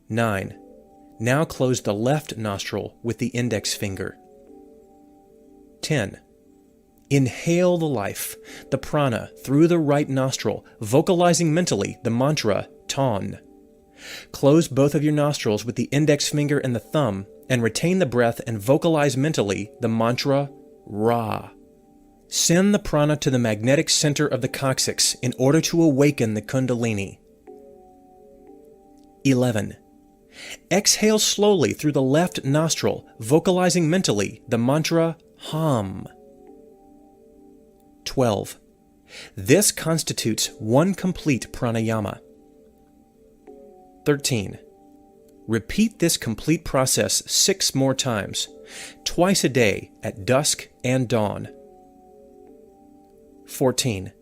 9. Now close the left nostril with the index finger. 10. Inhale the life, the prana, through the right nostril, vocalizing mentally the mantra Ton. Close both of your nostrils with the index finger and the thumb and retain the breath and vocalize mentally the mantra Ra. Send the prana to the magnetic center of the coccyx in order to awaken the Kundalini. 11. Exhale slowly through the left nostril, vocalizing mentally the mantra Hum. 12. This constitutes one complete pranayama. 13. Repeat this complete process 6 more times, twice a day at dusk and dawn. 14.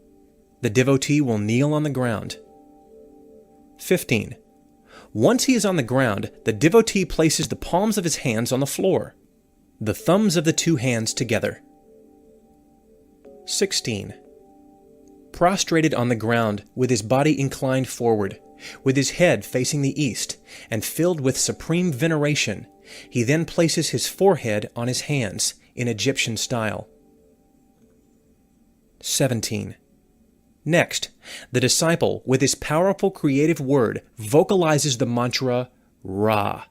The devotee will kneel on the ground. 15. Once he is on the ground, the devotee places the palms of his hands on the floor, the thumbs of the 2 hands together. 16. Prostrated on the ground with his body inclined forward, with his head facing the east, and filled with supreme veneration, he then places his forehead on his hands in Egyptian style. 17. Next, the disciple, with his powerful creative word, vocalizes the mantra Ra,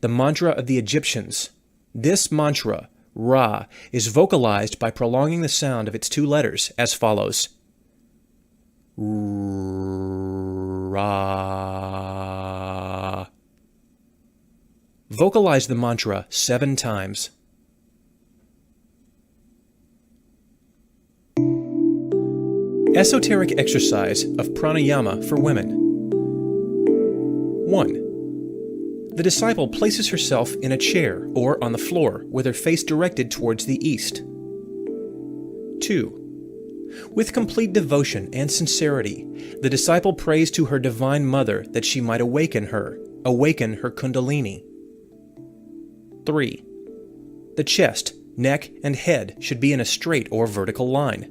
the mantra of the Egyptians. This mantra, Ra, is vocalized by prolonging the sound of its 2 letters as follows. Ra. Vocalize the mantra 7 times. Esoteric exercise of pranayama for women. 1. The disciple places herself in a chair or on the floor with her face directed towards the east. 2. With complete devotion and sincerity, the disciple prays to her Divine Mother that she might awaken her Kundalini. 3. The chest, neck, and head should be in a straight or vertical line.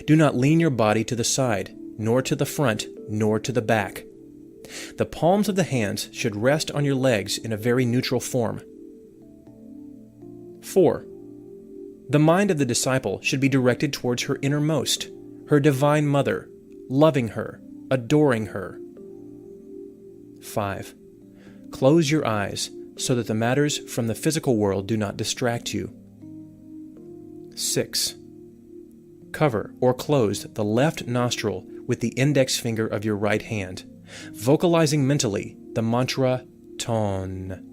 Do not lean your body to the side, nor to the front, nor to the back. The palms of the hands should rest on your legs in a very neutral form. 4. The mind of the disciple should be directed towards her innermost, her Divine Mother, loving her, adoring her. 5. Close your eyes so that the matters from the physical world do not distract you. 6. Cover or close the left nostril with the index finger of your right hand, vocalizing mentally the mantra Ton.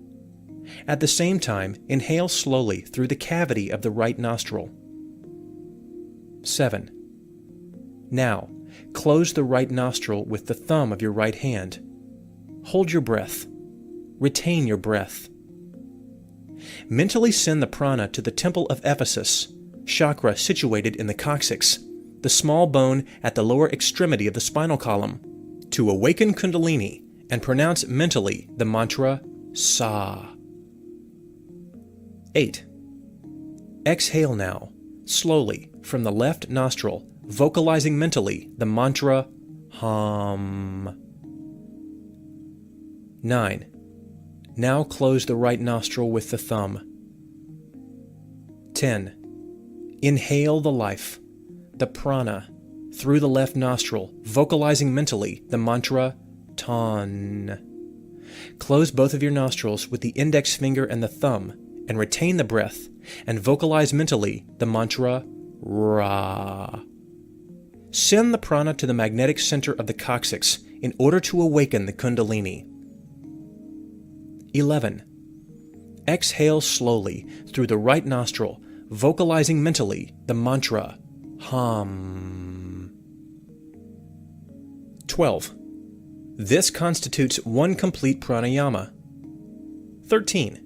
At the same time, inhale slowly through the cavity of the right nostril. 7. Now, close the right nostril with the thumb of your right hand. Hold your breath. Retain your breath. Mentally send the prana to the temple of Ephesus, chakra situated in the coccyx, the small bone at the lower extremity of the spinal column, to awaken Kundalini and pronounce mentally the mantra Sa. 8. Exhale now, slowly, from the left nostril, vocalizing mentally the mantra Hum. 9. Now close the right nostril with the thumb. 10. Inhale the life, the prana, through the left nostril, vocalizing mentally the mantra Ton. Close both of your nostrils with the index finger and the thumb, and retain the breath, and vocalize mentally the mantra Ra. Send the prana to the magnetic center of the coccyx in order to awaken the Kundalini. 11. Exhale slowly through the right nostril, vocalizing mentally the mantra Hum. 12. This constitutes one complete pranayama. 13.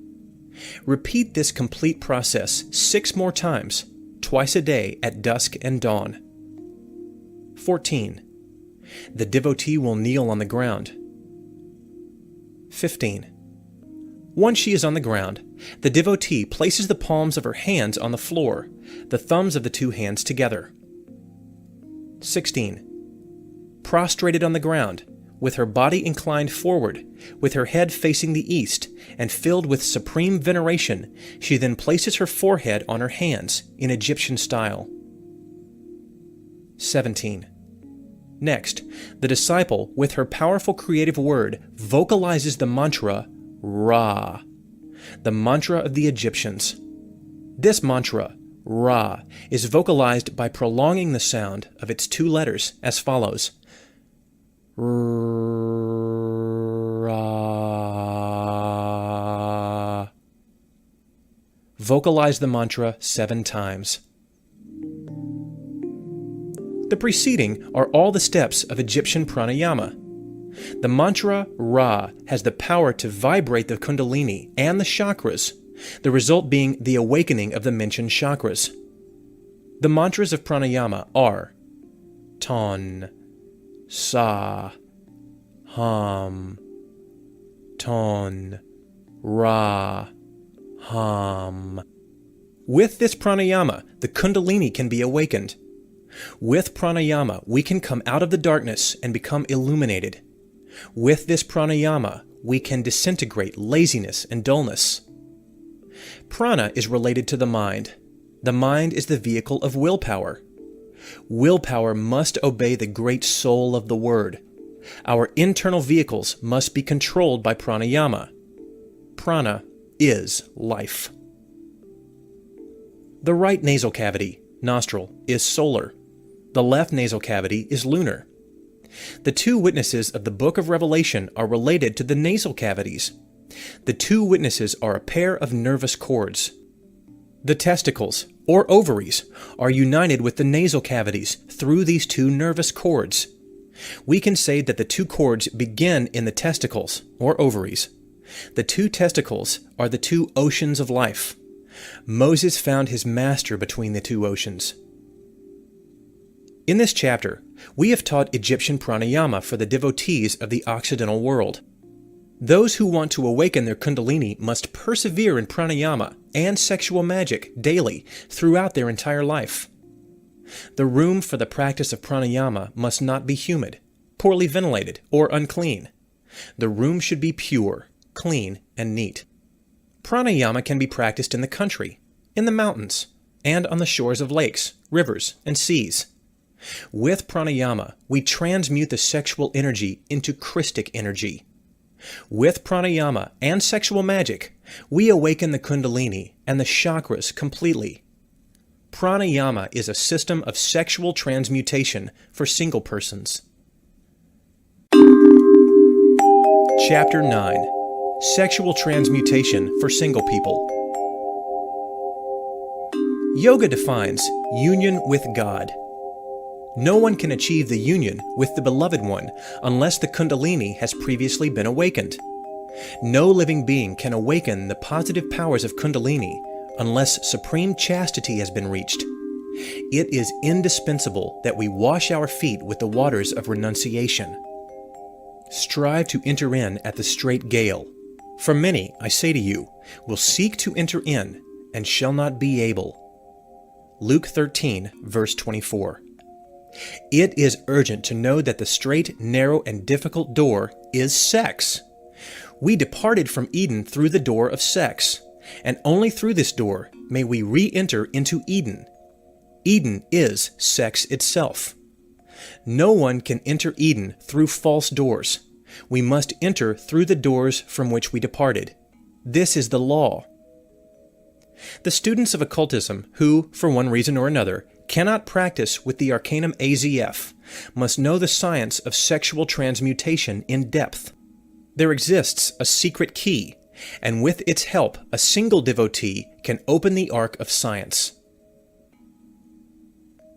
Repeat this complete process 6 more times, twice a day at dusk and dawn. 14. The devotee will kneel on the ground. 15. Once she is on the ground, the devotee places the palms of her hands on the floor, the thumbs of the 2 hands together. 16. Prostrated on the ground, with her body inclined forward, with her head facing the east, and filled with supreme veneration, she then places her forehead on her hands in Egyptian style. 17. Next, the disciple, with her powerful creative word, vocalizes the mantra Ra, the mantra of the Egyptians. This mantra, Ra, is vocalized by prolonging the sound of its two letters as follows. Ra. Vocalize the mantra 7 times. The preceding are all the steps of Egyptian pranayama. The mantra Ra has the power to vibrate the Kundalini and the chakras, the result being the awakening of the mentioned chakras. The mantras of pranayama are Ton, Sa, Hum, Ton, Ra, Hum. With this pranayama, the Kundalini can be awakened. With pranayama, we can come out of the darkness and become illuminated. With this pranayama, we can disintegrate laziness and dullness. Prana is related to the mind. The mind is the vehicle of willpower. Willpower must obey the great soul of the word. Our internal vehicles must be controlled by pranayama. Prana is life. The right nasal cavity, nostril, is solar. The left nasal cavity is lunar. The two witnesses of the Book of Revelation are related to the nasal cavities. The two witnesses are a pair of nervous cords. The testicles, or ovaries, are united with the nasal cavities through these two nervous cords. We can say that the two cords begin in the testicles, or ovaries. The two testicles are the two oceans of life. Moses found his master between the two oceans. In this chapter, we have taught Egyptian pranayama for the devotees of the Occidental world. Those who want to awaken their Kundalini must persevere in pranayama and sexual magic daily throughout their entire life. The room for the practice of pranayama must not be humid, poorly ventilated, or unclean. The room should be pure, clean, and neat. Pranayama can be practiced in the country, in the mountains, and on the shores of lakes, rivers, and seas. With pranayama, we transmute the sexual energy into Christic energy. With pranayama and sexual magic, we awaken the Kundalini and the chakras completely. Pranayama is a system of sexual transmutation for single persons. Chapter 9. Sexual Transmutation for Single People. Yoga defines union with God. No one can achieve the union with the Beloved One unless the Kundalini has previously been awakened. No living being can awaken the positive powers of Kundalini unless supreme chastity has been reached. It is indispensable that we wash our feet with the waters of renunciation. Strive to enter in at the straight gale. For many, I say to you, will seek to enter in and shall not be able. Luke 13, verse 24. It is urgent to know that the straight, narrow, and difficult door is sex. We departed from Eden through the door of sex, and only through this door may we re-enter into Eden. Eden is sex itself. No one can enter Eden through false doors. We must enter through the doors from which we departed. This is the law. The students of occultism who, for one reason or another, cannot practice with the Arcanum AZF must know the science of sexual transmutation in depth. There exists a secret key, and with its help, a single devotee can open the ark of science.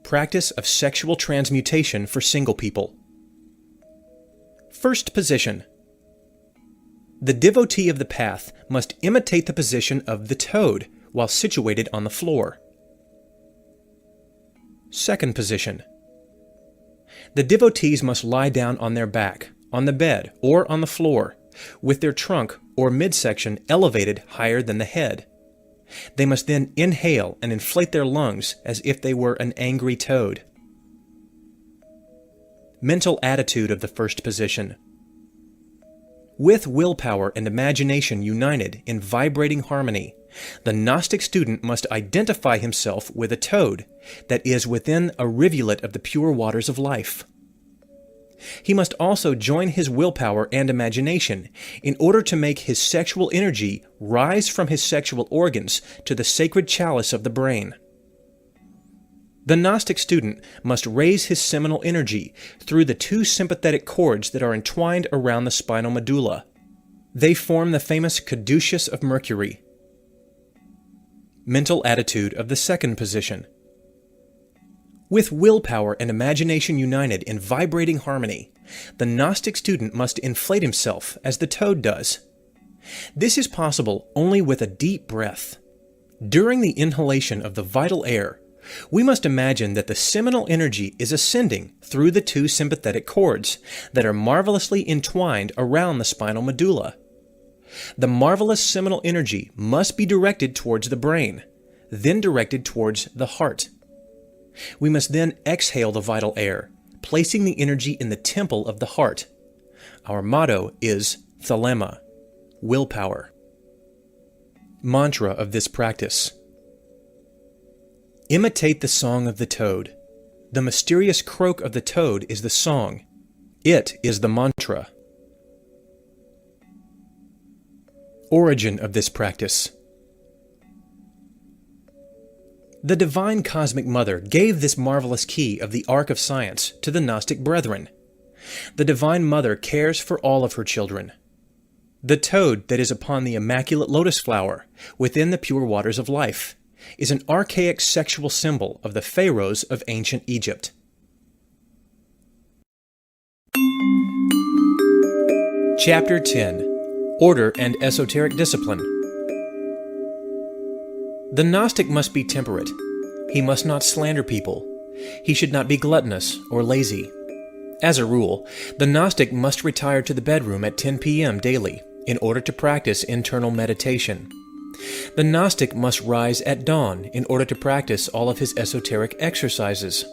Practice of sexual transmutation for single people. First position. The devotee of the path must imitate the position of the toad while situated on the floor. Second position. The devotees must lie down on their back, on the bed, or on the floor, with their trunk or midsection elevated higher than the head. They must then inhale and inflate their lungs as if they were an angry toad. Mental attitude of the first position. With willpower and imagination united in vibrating harmony, the Gnostic student must identify himself with a toad that is within a rivulet of the pure waters of life. He must also join his willpower and imagination in order to make his sexual energy rise from his sexual organs to the sacred chalice of the brain. The Gnostic student must raise his seminal energy through the two sympathetic cords that are entwined around the spinal medulla. They form the famous caduceus of Mercury. Mental attitude of the second position. With willpower and imagination united in vibrating harmony, the Gnostic student must inflate himself as the toad does. This is possible only with a deep breath. During the inhalation of the vital air, we must imagine that the seminal energy is ascending through the two sympathetic cords that are marvelously entwined around the spinal medulla. The marvelous seminal energy must be directed towards the brain, then directed towards the heart. We must then exhale the vital air, placing the energy in the temple of the heart. Our motto is thelema, willpower. Mantra of this practice. Imitate the song of the toad. The mysterious croak of the toad is the song. It is the mantra. Origin of this practice. The Divine Cosmic Mother gave this marvelous key of the Ark of Science to the Gnostic brethren. The Divine Mother cares for all of her children. The toad that is upon the immaculate lotus flower, within the pure waters of life, is an archaic sexual symbol of the pharaohs of ancient Egypt. Chapter 10. Order and Esoteric Discipline. The Gnostic must be temperate. He must not slander people. He should not be gluttonous or lazy. As a rule, the Gnostic must retire to the bedroom at 10 p.m. daily in order to practice internal meditation. The Gnostic must rise at dawn in order to practice all of his esoteric exercises.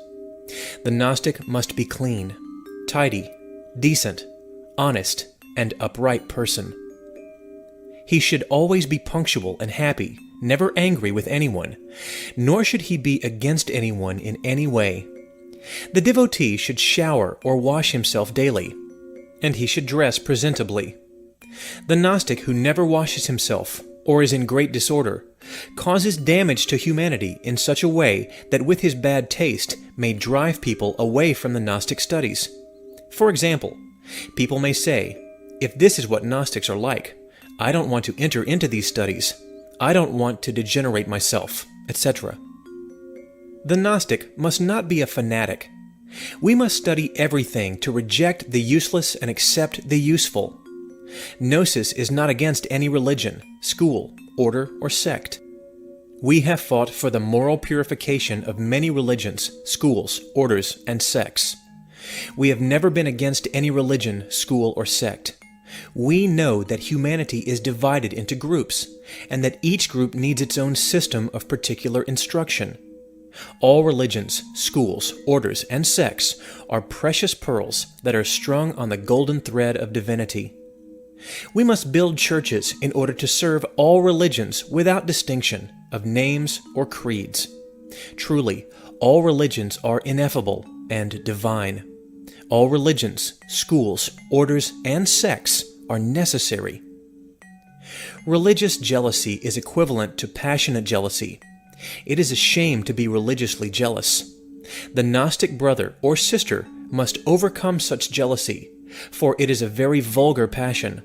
The Gnostic must be clean, tidy, decent, honest, and upright person. He should always be punctual and happy, never angry with anyone, nor should he be against anyone in any way. The devotee should shower or wash himself daily, and he should dress presentably. The Gnostic who never washes himself, or is in great disorder, causes damage to humanity in such a way that with his bad taste may drive people away from the Gnostic studies. For example, people may say, if this is what Gnostics are like, I don't want to enter into these studies. I don't want to degenerate myself, etc. The Gnostic must not be a fanatic. We must study everything to reject the useless and accept the useful. Gnosis is not against any religion, school, order, or sect. We have fought for the moral purification of many religions, schools, orders, and sects. We have never been against any religion, school, or sect. We know that humanity is divided into groups, and that each group needs its own system of particular instruction. All religions, schools, orders, and sects are precious pearls that are strung on the golden thread of divinity. We must build churches in order to serve all religions without distinction of names or creeds. Truly, all religions are ineffable and divine. All religions, schools, orders, and sects are necessary. Religious jealousy is equivalent to passionate jealousy. It is a shame to be religiously jealous. The Gnostic brother or sister must overcome such jealousy, for it is a very vulgar passion.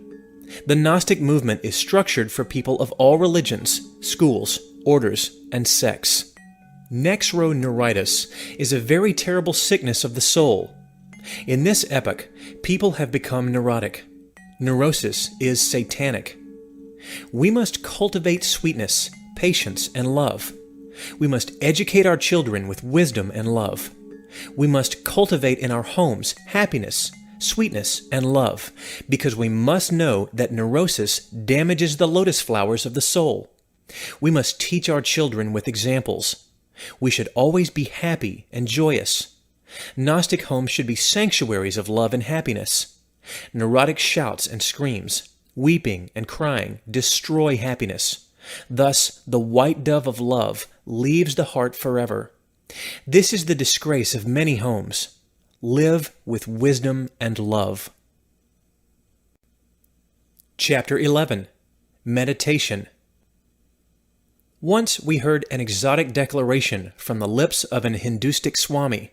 The Gnostic movement is structured for people of all religions, schools, orders, and sects. Nexro neuritis is a very terrible sickness of the soul. In this epoch, people have become neurotic. Neurosis is satanic. We must cultivate sweetness, patience, and love. We must educate our children with wisdom and love. We must cultivate in our homes happiness, sweetness, and love, because we must know that neurosis damages the lotus flowers of the soul. We must teach our children with examples. We should always be happy and joyous. Gnostic homes should be sanctuaries of love and happiness. Neurotic shouts and screams, weeping and crying destroy happiness. Thus, the white dove of love leaves the heart forever. This is the disgrace of many homes. Live with wisdom and love. Chapter 11. Meditation. Once we heard an exotic declaration from the lips of an Hindustic Swami.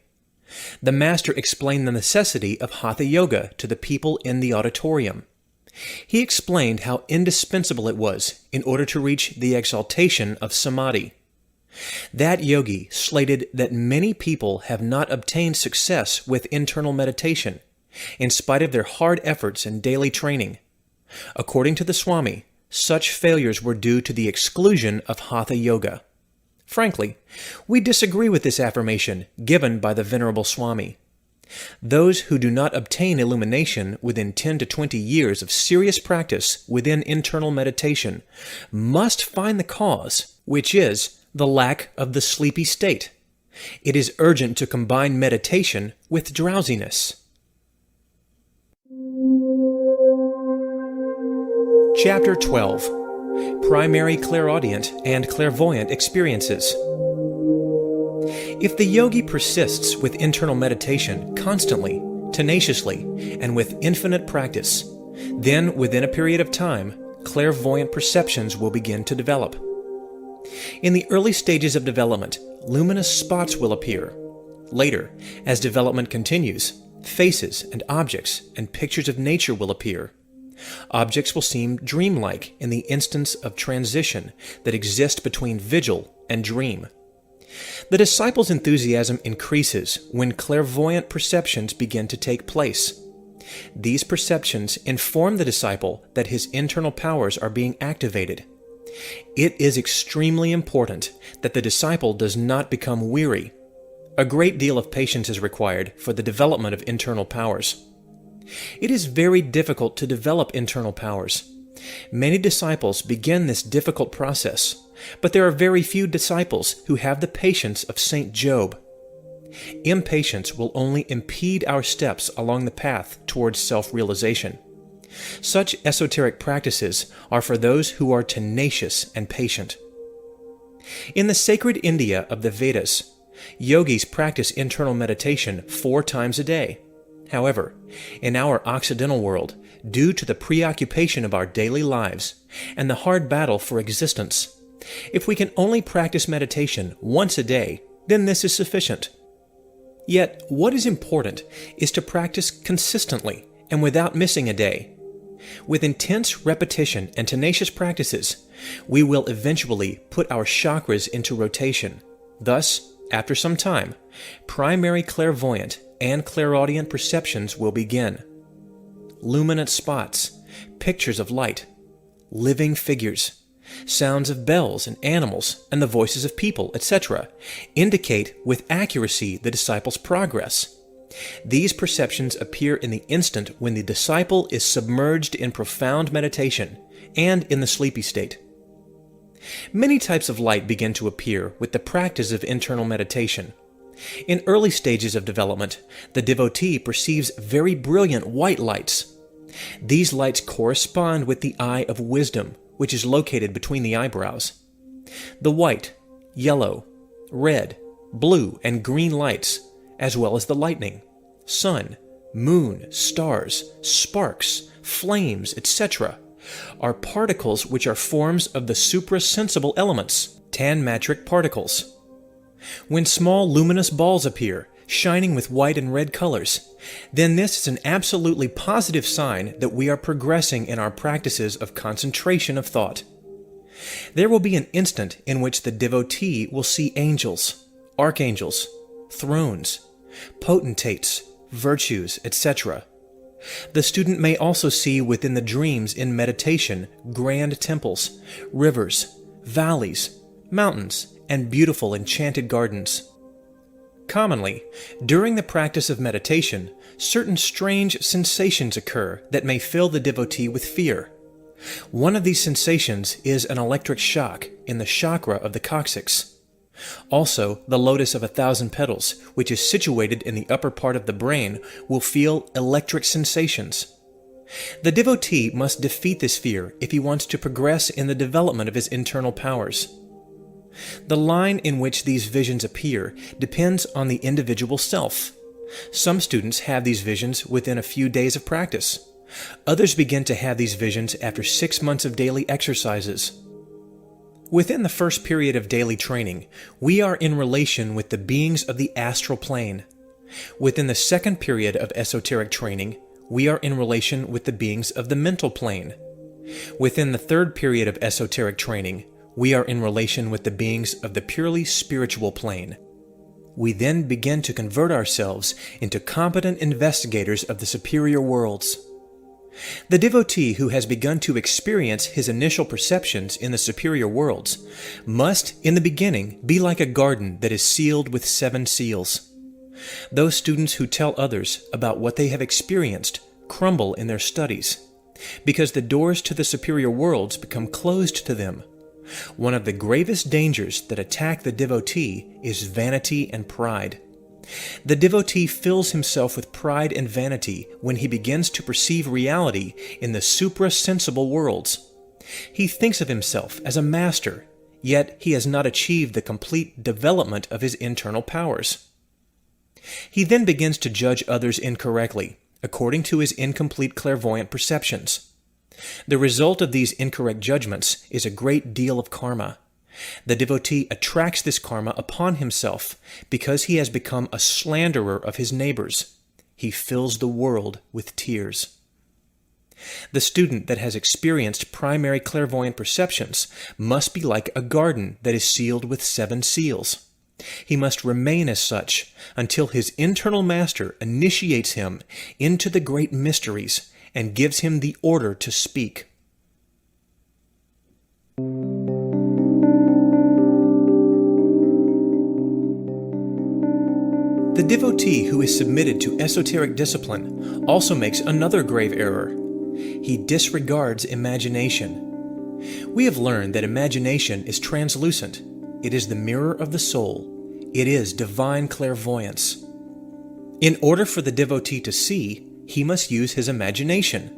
The master explained the necessity of Hatha Yoga to the people in the auditorium. He explained how indispensable it was in order to reach the exaltation of Samadhi. That yogi slated that many people have not obtained success with internal meditation, in spite of their hard efforts and daily training. According to the Swami, such failures were due to the exclusion of Hatha Yoga. Frankly, we disagree with this affirmation given by the Venerable Swami. Those who do not obtain illumination within 10 to 20 years of serious practice within internal meditation must find the cause, which is the lack of the sleepy state. It is urgent to combine meditation with drowsiness. Chapter 12. Primary clairaudient and clairvoyant experiences. If the yogi persists with internal meditation constantly, tenaciously, and with infinite practice, then within a period of time, clairvoyant perceptions will begin to develop. In the early stages of development, luminous spots will appear. Later, as development continues, faces and objects and pictures of nature will appear. Objects will seem dreamlike in the instance of transition that exists between vigil and dream. The disciple's enthusiasm increases when clairvoyant perceptions begin to take place. These perceptions inform the disciple that his internal powers are being activated. It is extremely important that the disciple does not become weary. A great deal of patience is required for the development of internal powers. It is very difficult to develop internal powers. Many disciples begin this difficult process, but there are very few disciples who have the patience of Saint Job. Impatience will only impede our steps along the path towards self-realization. Such esoteric practices are for those who are tenacious and patient. In the sacred India of the Vedas, yogis practice internal meditation 4 times a day. However, in our Occidental world, due to the preoccupation of our daily lives and the hard battle for existence, if we can only practice meditation once a day, then this is sufficient. Yet, what is important is to practice consistently and without missing a day. With intense repetition and tenacious practices, we will eventually put our chakras into rotation. Thus, after some time, primary clairvoyant and clairaudient perceptions will begin. Luminant spots, pictures of light, living figures, sounds of bells and animals and the voices of people, etc., indicate with accuracy the disciple's progress. These perceptions appear in the instant when the disciple is submerged in profound meditation and in the sleepy state. Many types of light begin to appear with the practice of internal meditation. In early stages of development, the devotee perceives very brilliant white lights. These lights correspond with the eye of wisdom, which is located between the eyebrows. The white, yellow, red, blue, and green lights, as well as the lightning, sun, moon, stars, sparks, flames, etc., are particles which are forms of the suprasensible elements, tanmatric particles. When small luminous balls appear, shining with white and red colors, then this is an absolutely positive sign that we are progressing in our practices of concentration of thought. There will be an instant in which the devotee will see angels, archangels, thrones, potentates, virtues, etc. The student may also see within the dreams in meditation grand temples, rivers, valleys, mountains, and beautiful enchanted gardens. Commonly, during the practice of meditation, certain strange sensations occur that may fill the devotee with fear. One of these sensations is an electric shock in the chakra of the coccyx. Also, the lotus of 1,000 petals, which is situated in the upper part of the brain, will feel electric sensations. The devotee must defeat this fear if he wants to progress in the development of his internal powers. The line in which these visions appear depends on the individual self. Some students have these visions within a few days of practice. Others begin to have these visions after 6 months of daily exercises. Within the first period of daily training, we are in relation with the beings of the astral plane. Within the second period of esoteric training, we are in relation with the beings of the mental plane. Within the third period of esoteric training, we are in relation with the beings of the purely spiritual plane. We then begin to convert ourselves into competent investigators of the superior worlds. The devotee who has begun to experience his initial perceptions in the superior worlds must, in the beginning, be like a garden that is sealed with 7 seals. Those students who tell others about what they have experienced crumble in their studies, because the doors to the superior worlds become closed to them. One of the gravest dangers that attack the devotee is vanity and pride. The devotee fills himself with pride and vanity when he begins to perceive reality in the supra-sensible worlds. He thinks of himself as a master, yet he has not achieved the complete development of his internal powers. He then begins to judge others incorrectly, according to his incomplete clairvoyant perceptions. The result of these incorrect judgments is a great deal of karma. The devotee attracts this karma upon himself because he has become a slanderer of his neighbors. He fills the world with tears. The student that has experienced primary clairvoyant perceptions must be like a garden that is sealed with 7 seals. He must remain as such until his internal master initiates him into the great mysteries and gives him the order to speak. The devotee who is submitted to esoteric discipline also makes another grave error. He disregards imagination. We have learned that imagination is translucent. It is the mirror of the soul. It is divine clairvoyance. In order for the devotee to see, he must use his imagination.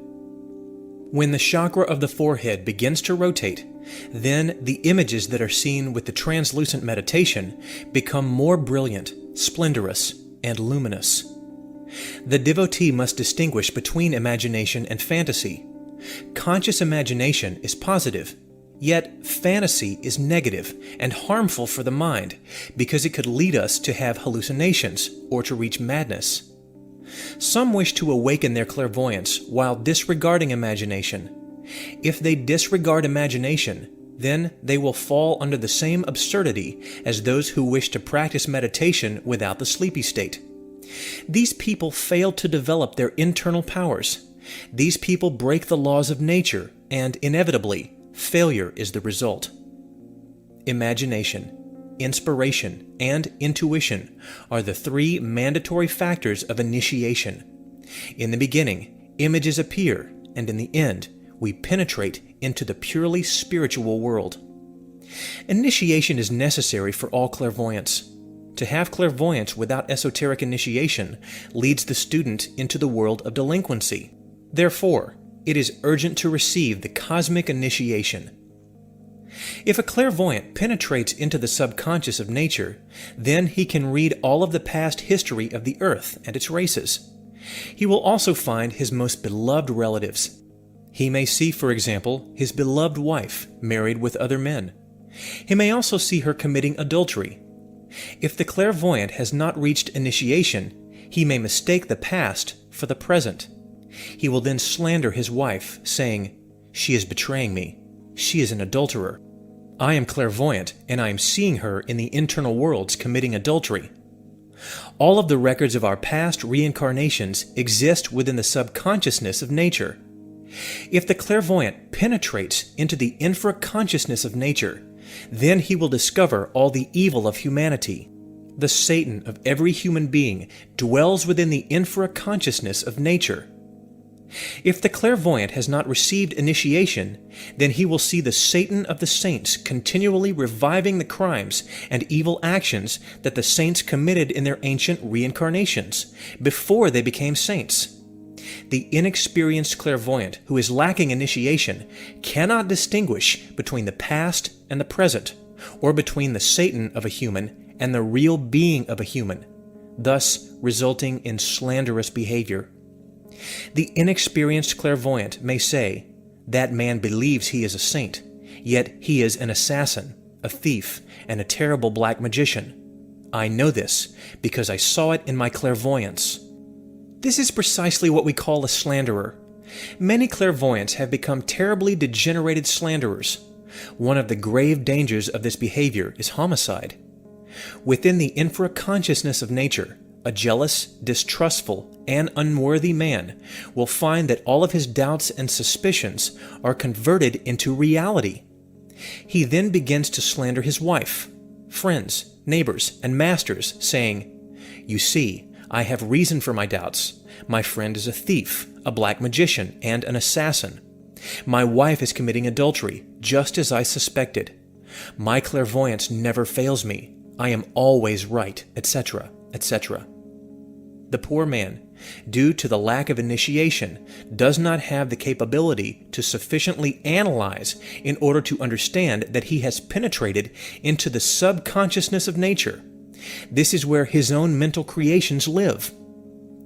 When the chakra of the forehead begins to rotate, then the images that are seen with the translucent meditation become more brilliant, splendorous, and luminous. The devotee must distinguish between imagination and fantasy. Conscious imagination is positive, yet fantasy is negative and harmful for the mind because it could lead us to have hallucinations or to reach madness. Some wish to awaken their clairvoyance while disregarding imagination. If they disregard imagination, then they will fall under the same absurdity as those who wish to practice meditation without the sleepy state. These people fail to develop their internal powers. These people break the laws of nature, and inevitably, failure is the result. Imagination, inspiration, and intuition are the 3 mandatory factors of initiation. In the beginning, images appear, and in the end, we penetrate into the purely spiritual world. Initiation is necessary for all clairvoyance. To have clairvoyance without esoteric initiation leads the student into the world of delinquency. Therefore, it is urgent to receive the cosmic initiation. If a clairvoyant penetrates into the subconscious of nature, then he can read all of the past history of the earth and its races. He will also find his most beloved relatives. He may see, for example, his beloved wife married with other men. He may also see her committing adultery. If the clairvoyant has not reached initiation, he may mistake the past for the present. He will then slander his wife, saying, "She is betraying me. She is an adulterer. I am clairvoyant, and I am seeing her in the internal worlds committing adultery." All of the records of our past reincarnations exist within the subconsciousness of nature. If the clairvoyant penetrates into the infraconsciousness of nature, then he will discover all the evil of humanity. The Satan of every human being dwells within the infraconsciousness of nature. If the clairvoyant has not received initiation, then he will see the Satan of the saints continually reviving the crimes and evil actions that the saints committed in their ancient reincarnations, before they became saints. The inexperienced clairvoyant who is lacking initiation cannot distinguish between the past and the present, or between the Satan of a human and the real being of a human. thus resulting in slanderous behavior. The inexperienced clairvoyant may say, "That man believes he is a saint, yet he is an assassin, a thief, and a terrible black magician. I know this because I saw it in my clairvoyance." This is precisely what we call a slanderer. Many clairvoyants have become terribly degenerated slanderers. One of the grave dangers of this behavior is homicide. Within the infraconsciousness of nature, a jealous, distrustful, and unworthy man will find that all of his doubts and suspicions are converted into reality. He then begins to slander his wife, friends, neighbors, and masters, saying, "You see, I have reason for my doubts. My friend is a thief, a black magician, and an assassin. My wife is committing adultery, just as I suspected. My clairvoyance never fails me. I am always right," etc., etc. The poor man, due to the lack of initiation, does not have the capability to sufficiently analyze in order to understand that he has penetrated into the subconsciousness of nature. This is where his own mental creations live.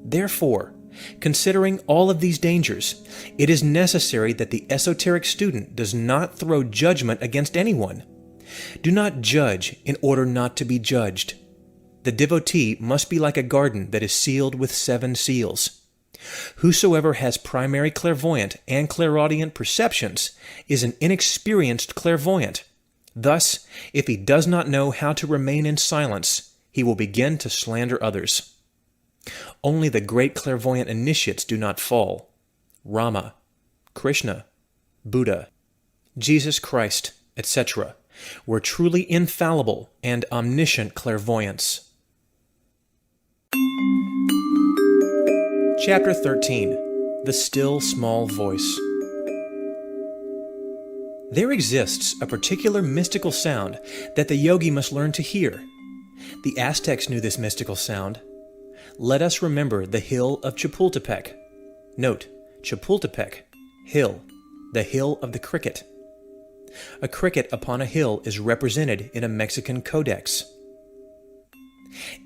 Therefore, considering all of these dangers, it is necessary that the esoteric student does not throw judgment against anyone. Do not judge in order not to be judged. The devotee must be like a garden that is sealed with 7 seals. Whosoever has primary clairvoyant and clairaudient perceptions is an inexperienced clairvoyant. Thus, if he does not know how to remain in silence, he will begin to slander others. Only the great clairvoyant initiates do not fall. Rama, Krishna, Buddha, Jesus Christ, etc. were truly infallible and omniscient clairvoyants. Chapter 13. The Still Small Voice. There exists a particular mystical sound that the yogi must learn to hear. The Aztecs knew this mystical sound. Let us remember the hill of Chapultepec. Note, Chapultepec, hill, the hill of the cricket. A cricket upon a hill is represented in a Mexican codex.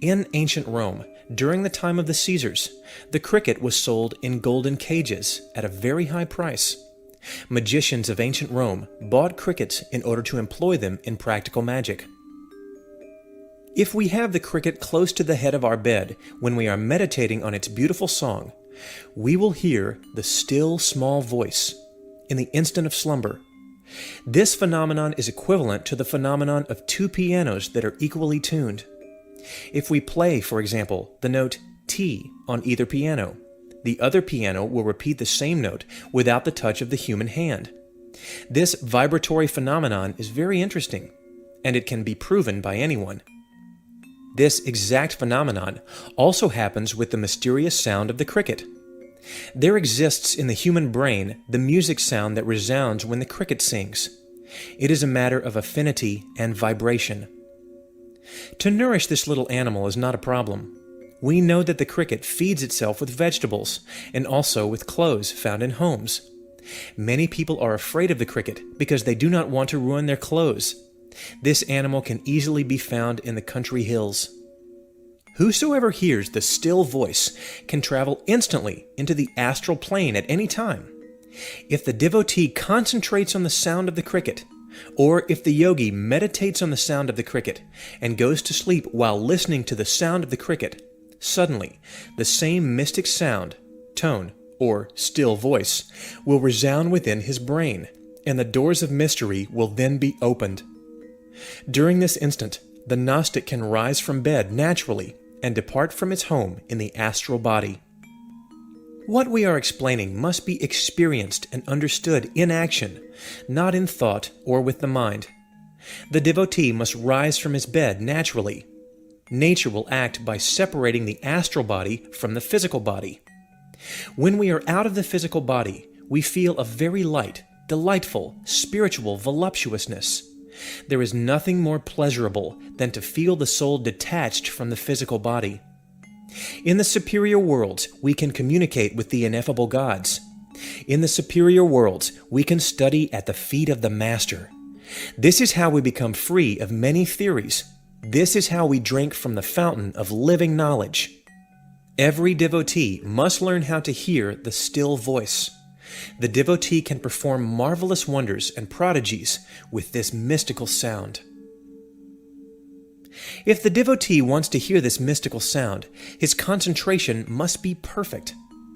In ancient Rome, during the time of the Caesars, the cricket was sold in golden cages at a very high price. Magicians of ancient Rome bought crickets in order to employ them in practical magic. If we have the cricket close to the head of our bed when we are meditating on its beautiful song, we will hear the still small voice in the instant of slumber. This phenomenon is equivalent to the phenomenon of 2 pianos that are equally tuned. If we play, for example, the note T on either piano, the other piano will repeat the same note without the touch of the human hand. This vibratory phenomenon is very interesting, and it can be proven by anyone. This exact phenomenon also happens with the mysterious sound of the cricket. There exists in the human brain the music sound that resounds when the cricket sings. It is a matter of affinity and vibration. To nourish this little animal is not a problem. We know that the cricket feeds itself with vegetables and also with clothes found in homes. Many people are afraid of the cricket because they do not want to ruin their clothes. This animal can easily be found in the country hills. Whosoever hears the still voice can travel instantly into the astral plane at any time. If the devotee concentrates on the sound of the cricket, or if the yogi meditates on the sound of the cricket and goes to sleep while listening to the sound of the cricket, suddenly the same mystic sound, tone, or still voice will resound within his brain, and the doors of mystery will then be opened. During this instant, the Gnostic can rise from bed naturally and depart from its home in the astral body. What we are explaining must be experienced and understood in action, not in thought or with the mind. The devotee must rise from his bed naturally. Nature will act by separating the astral body from the physical body. When we are out of the physical body, we feel a very light, delightful, spiritual voluptuousness. There is nothing more pleasurable than to feel the soul detached from the physical body. In the superior worlds, we can communicate with the ineffable gods. In the superior worlds, we can study at the feet of the Master. This is how we become free of many theories. This is how we drink from the fountain of living knowledge. Every devotee must learn how to hear the still voice. The devotee can perform marvelous wonders and prodigies with this mystical sound. If the devotee wants to hear this mystical sound, his concentration must be perfect.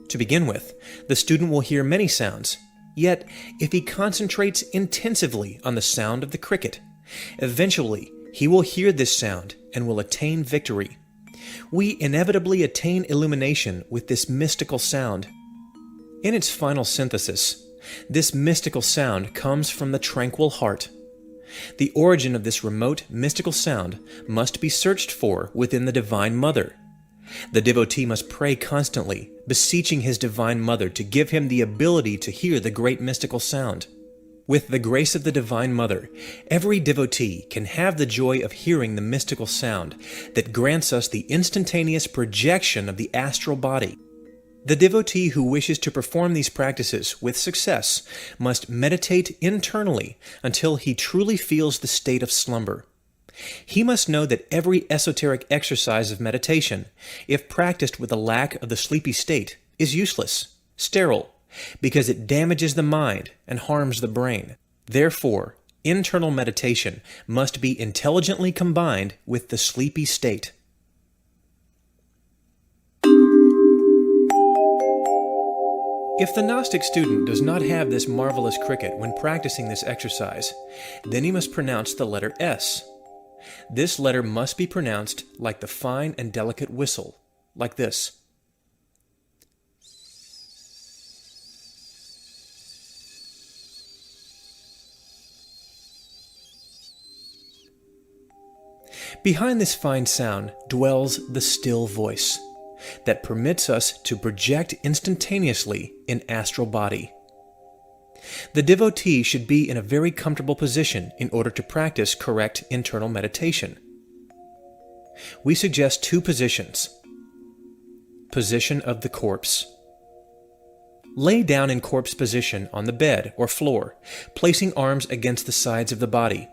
To begin with, the student will hear many sounds. Yet, if he concentrates intensively on the sound of the cricket, eventually he will hear this sound and will attain victory. We inevitably attain illumination with this mystical sound. In its final synthesis, this mystical sound comes from the tranquil heart. The origin of this remote, mystical sound must be searched for within the Divine Mother. The devotee must pray constantly, beseeching his Divine Mother to give him the ability to hear the great mystical sound. With the grace of the Divine Mother, every devotee can have the joy of hearing the mystical sound that grants us the instantaneous projection of the astral body. The devotee who wishes to perform these practices with success must meditate internally until he truly feels the state of slumber. He must know that every esoteric exercise of meditation, if practiced with a lack of the sleepy state, is useless, sterile, because it damages the mind and harms the brain. Therefore, internal meditation must be intelligently combined with the sleepy state. If the Gnostic student does not have this marvelous cricket when practicing this exercise, then he must pronounce the letter S. This letter must be pronounced like the fine and delicate whistle, like this. Behind this fine sound dwells the still voice that permits us to project instantaneously in astral body. The devotee should be in a very comfortable position in order to practice correct internal meditation. We suggest two positions. Position of the corpse. Lay down in corpse position on the bed or floor, placing arms against the sides of the body.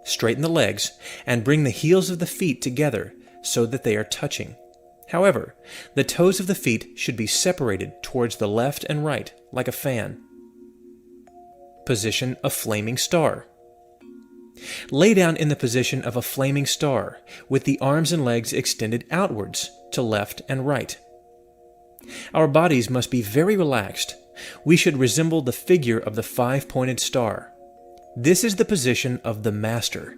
Straighten the legs and bring the heels of the feet together so that they are touching. However, the toes of the feet should be separated towards the left and right, like a fan. Position of flaming star. Lay down in the position of a flaming star, with the arms and legs extended outwards to left and right. Our bodies must be very relaxed. We should resemble the figure of the five-pointed star. This is the position of the master.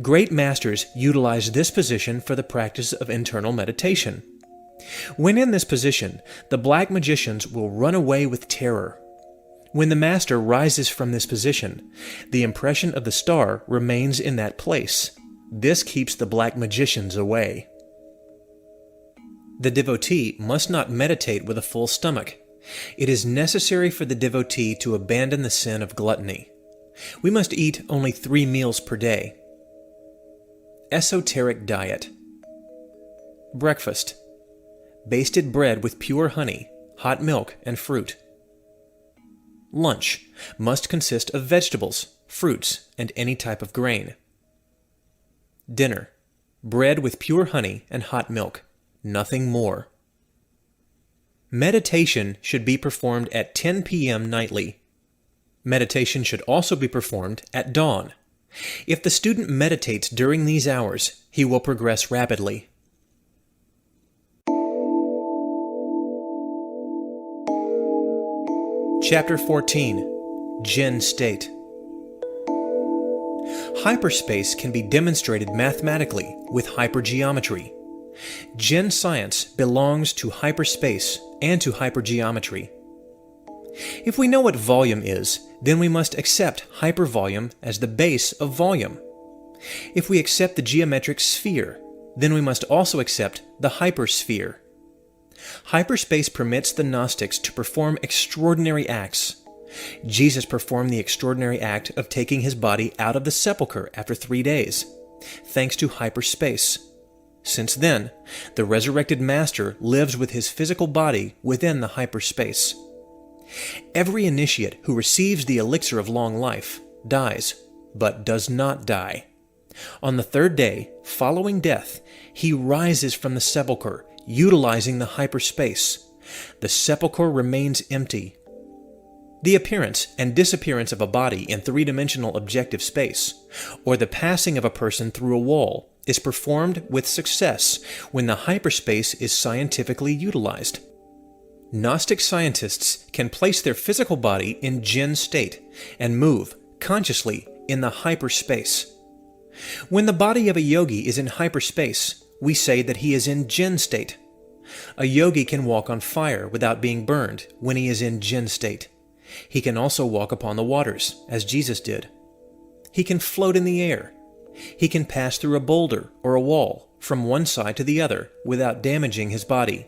Great masters utilize this position for the practice of internal meditation. When in this position, the black magicians will run away with terror. When the master rises from this position, the impression of the star remains in that place. This keeps the black magicians away. The devotee must not meditate with a full stomach. It is necessary for the devotee to abandon the sin of gluttony. We must eat only 3 meals per day. Esoteric diet. Breakfast. Basted bread with pure honey, hot milk, and fruit. Lunch must consist of vegetables, fruits, and any type of grain. Dinner. Bread with pure honey and hot milk. Nothing more. Meditation should be performed at 10 p.m. nightly. Meditation should also be performed at dawn. If the student meditates during these hours, he will progress rapidly. Chapter 14. Jinn State. Hyperspace can be demonstrated mathematically with hypergeometry. Jinn science belongs to hyperspace and to hypergeometry. If we know what volume is, then we must accept hypervolume as the base of volume. If we accept the geometric sphere, then we must also accept the hypersphere. Hyperspace permits the Gnostics to perform extraordinary acts. Jesus performed the extraordinary act of taking his body out of the sepulchre after 3 days, thanks to hyperspace. Since then, the resurrected Master lives with his physical body within the hyperspace. Every initiate who receives the elixir of long life dies, but does not die. On the third day, following death, he rises from the sepulchre, utilizing the hyperspace. The sepulchre remains empty. The appearance and disappearance of a body in three-dimensional objective space, or the passing of a person through a wall, is performed with success when the hyperspace is scientifically utilized. Gnostic scientists can place their physical body in jinn state and move consciously in the hyperspace. When the body of a yogi is in hyperspace, we say that he is in jinn state. A yogi can walk on fire without being burned when he is in jinn state. He can also walk upon the waters, as Jesus did. He can float in the air. He can pass through a boulder or a wall from one side to the other without damaging his body.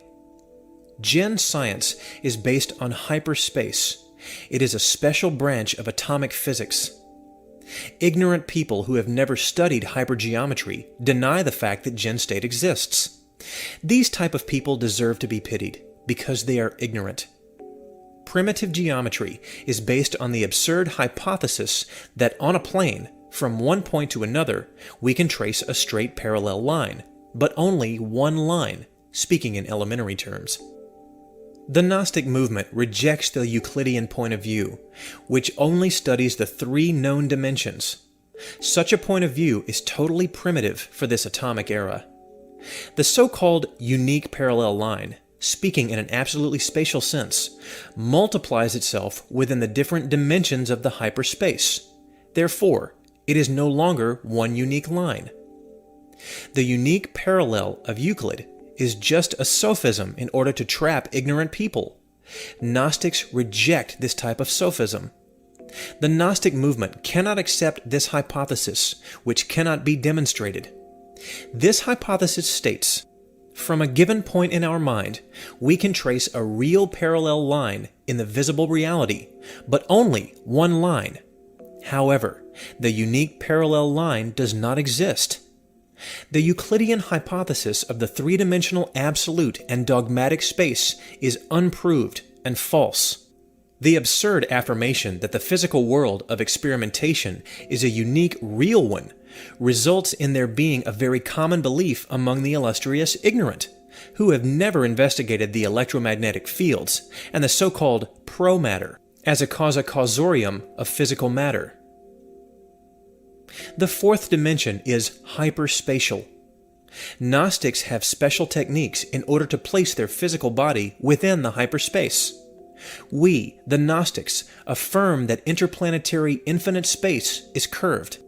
Jinn science is based on hyperspace. It is a special branch of atomic physics. Ignorant people who have never studied hypergeometry deny the fact that jinn state exists. These type of people deserve to be pitied because they are ignorant. Primitive geometry is based on the absurd hypothesis that on a plane, from one point to another, we can trace a straight parallel line, but only one line, speaking in elementary terms. The Gnostic movement rejects the Euclidean point of view, which only studies the three known dimensions. Such a point of view is totally primitive for this atomic era. The so-called unique parallel line, speaking in an absolutely spatial sense, multiplies itself within the different dimensions of the hyperspace. Therefore, it is no longer one unique line. The unique parallel of Euclid is just a sophism in order to trap ignorant people. Gnostics reject this type of sophism. The Gnostic movement cannot accept this hypothesis, which cannot be demonstrated. This hypothesis states, from a given point in our mind, we can trace a real parallel line in the visible reality, but only one line. However, the unique parallel line does not exist. The Euclidean hypothesis of the three-dimensional absolute and dogmatic space is unproved and false. The absurd affirmation that the physical world of experimentation is a unique, real one results in there being a very common belief among the illustrious ignorant, who have never investigated the electromagnetic fields and the so-called pro-matter as a causa causorium of physical matter. The fourth dimension is hyperspatial. Gnostics have special techniques in order to place their physical body within the hyperspace. We, the Gnostics, affirm that interplanetary infinite space is curved.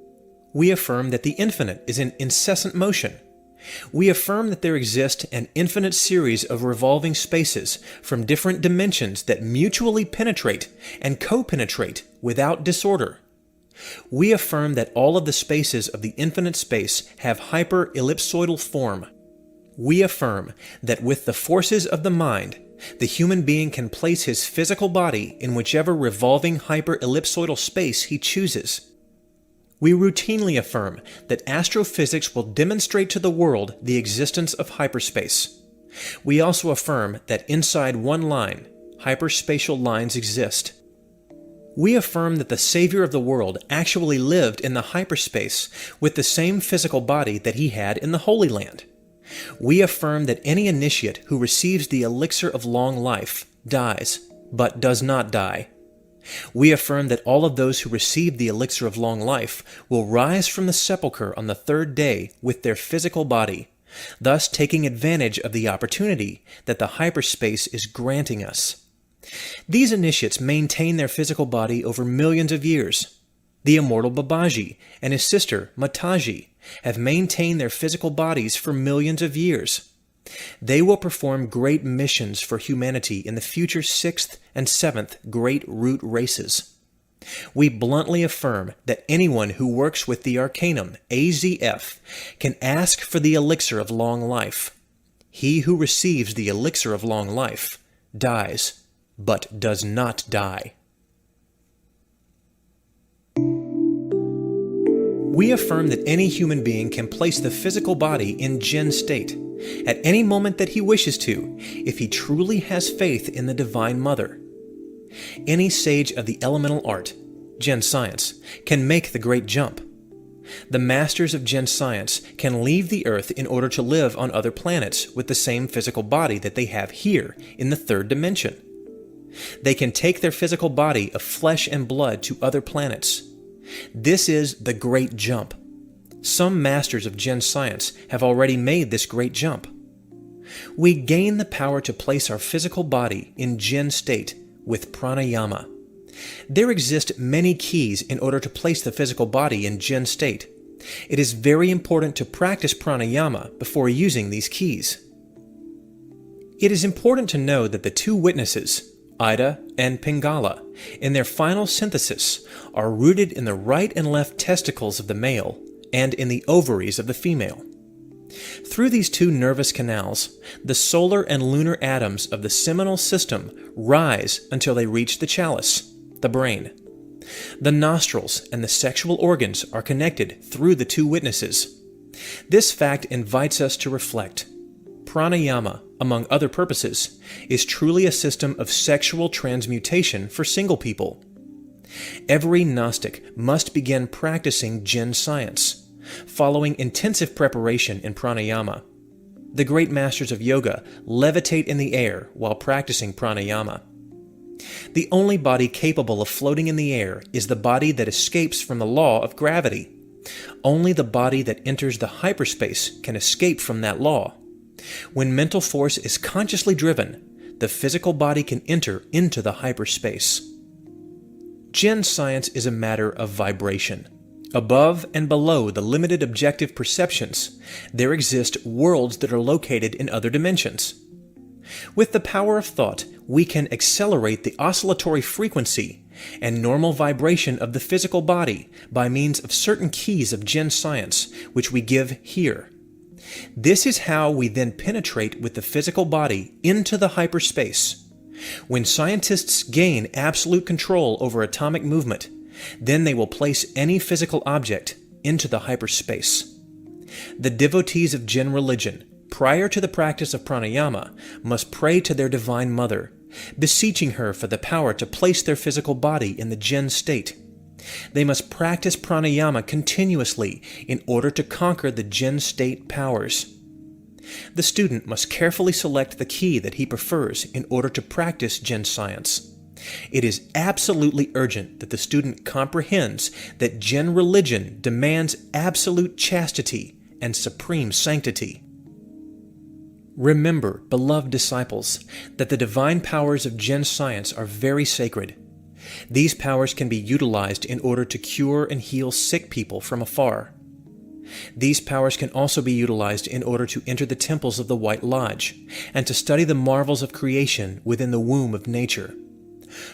We affirm that the infinite is in incessant motion. We affirm that there exist an infinite series of revolving spaces from different dimensions that mutually penetrate and co-penetrate without disorder. We affirm that all of the spaces of the infinite space have hyper-ellipsoidal form. We affirm that with the forces of the mind, the human being can place his physical body in whichever revolving hyper-ellipsoidal space he chooses. We routinely affirm that astrophysics will demonstrate to the world the existence of hyperspace. We also affirm that inside one line, hyperspatial lines exist. We affirm that the Savior of the world actually lived in the hyperspace with the same physical body that he had in the Holy Land. We affirm that any initiate who receives the elixir of long life dies, but does not die. We affirm that all of those who receive the elixir of long life will rise from the sepulchre on the third day with their physical body, thus taking advantage of the opportunity that the hyperspace is granting us. These initiates maintain their physical body over millions of years. The immortal Babaji and his sister Mataji have maintained their physical bodies for millions of years. They will perform great missions for humanity in the future 6th and 7th great root races. We bluntly affirm that anyone who works with the Arcanum, AZF, can ask for the elixir of long life. He who receives the elixir of long life dies, but does not die. We affirm that any human being can place the physical body in jinn state at any moment that he wishes to, if he truly has faith in the Divine Mother. Any sage of the elemental art, jinn science, can make the great jump. The masters of Jinn science can leave the Earth in order to live on other planets with the same physical body that they have here in the third dimension. They can take their physical body of flesh and blood to other planets. This is the great jump. Some masters of Jinn science have already made this great jump. We gain the power to place our physical body in Jinn state with pranayama. There exist many keys in order to place the physical body in Jinn state. It is very important to practice pranayama before using these keys. It is important to know that the two witnesses, Ida and Pingala, in their final synthesis, are rooted in the right and left testicles of the male and in the ovaries of the female. Through these two nervous canals, the solar and lunar atoms of the seminal system rise until they reach the chalice, the brain. The nostrils and the sexual organs are connected through the two witnesses. This fact invites us to reflect. Pranayama, among other purposes, is truly a system of sexual transmutation for single people. Every Gnostic must begin practicing Jinn science, following intensive preparation in pranayama. The great masters of yoga levitate in the air while practicing pranayama. The only body capable of floating in the air is the body that escapes from the law of gravity. Only the body that enters the hyperspace can escape from that law. When mental force is consciously driven, the physical body can enter into the hyperspace. Jinn science is a matter of vibration. Above and below the limited objective perceptions, there exist worlds that are located in other dimensions. With the power of thought, we can accelerate the oscillatory frequency and normal vibration of the physical body by means of certain keys of Jinn science, which we give here. This is how we then penetrate with the physical body into the hyperspace. When scientists gain absolute control over atomic movement, then they will place any physical object into the hyperspace. The devotees of Jinn religion, prior to the practice of pranayama, must pray to their Divine Mother, beseeching her for the power to place their physical body in the Jinn state. They must practice pranayama continuously in order to conquer the Jinn state powers. The student must carefully select the key that he prefers in order to practice Jinn science. It is absolutely urgent that the student comprehends that Jinn religion demands absolute chastity and supreme sanctity. Remember, beloved disciples, that the divine powers of Jinn science are very sacred. These powers can be utilized in order to cure and heal sick people from afar. These powers can also be utilized in order to enter the temples of the White Lodge and to study the marvels of creation within the womb of nature.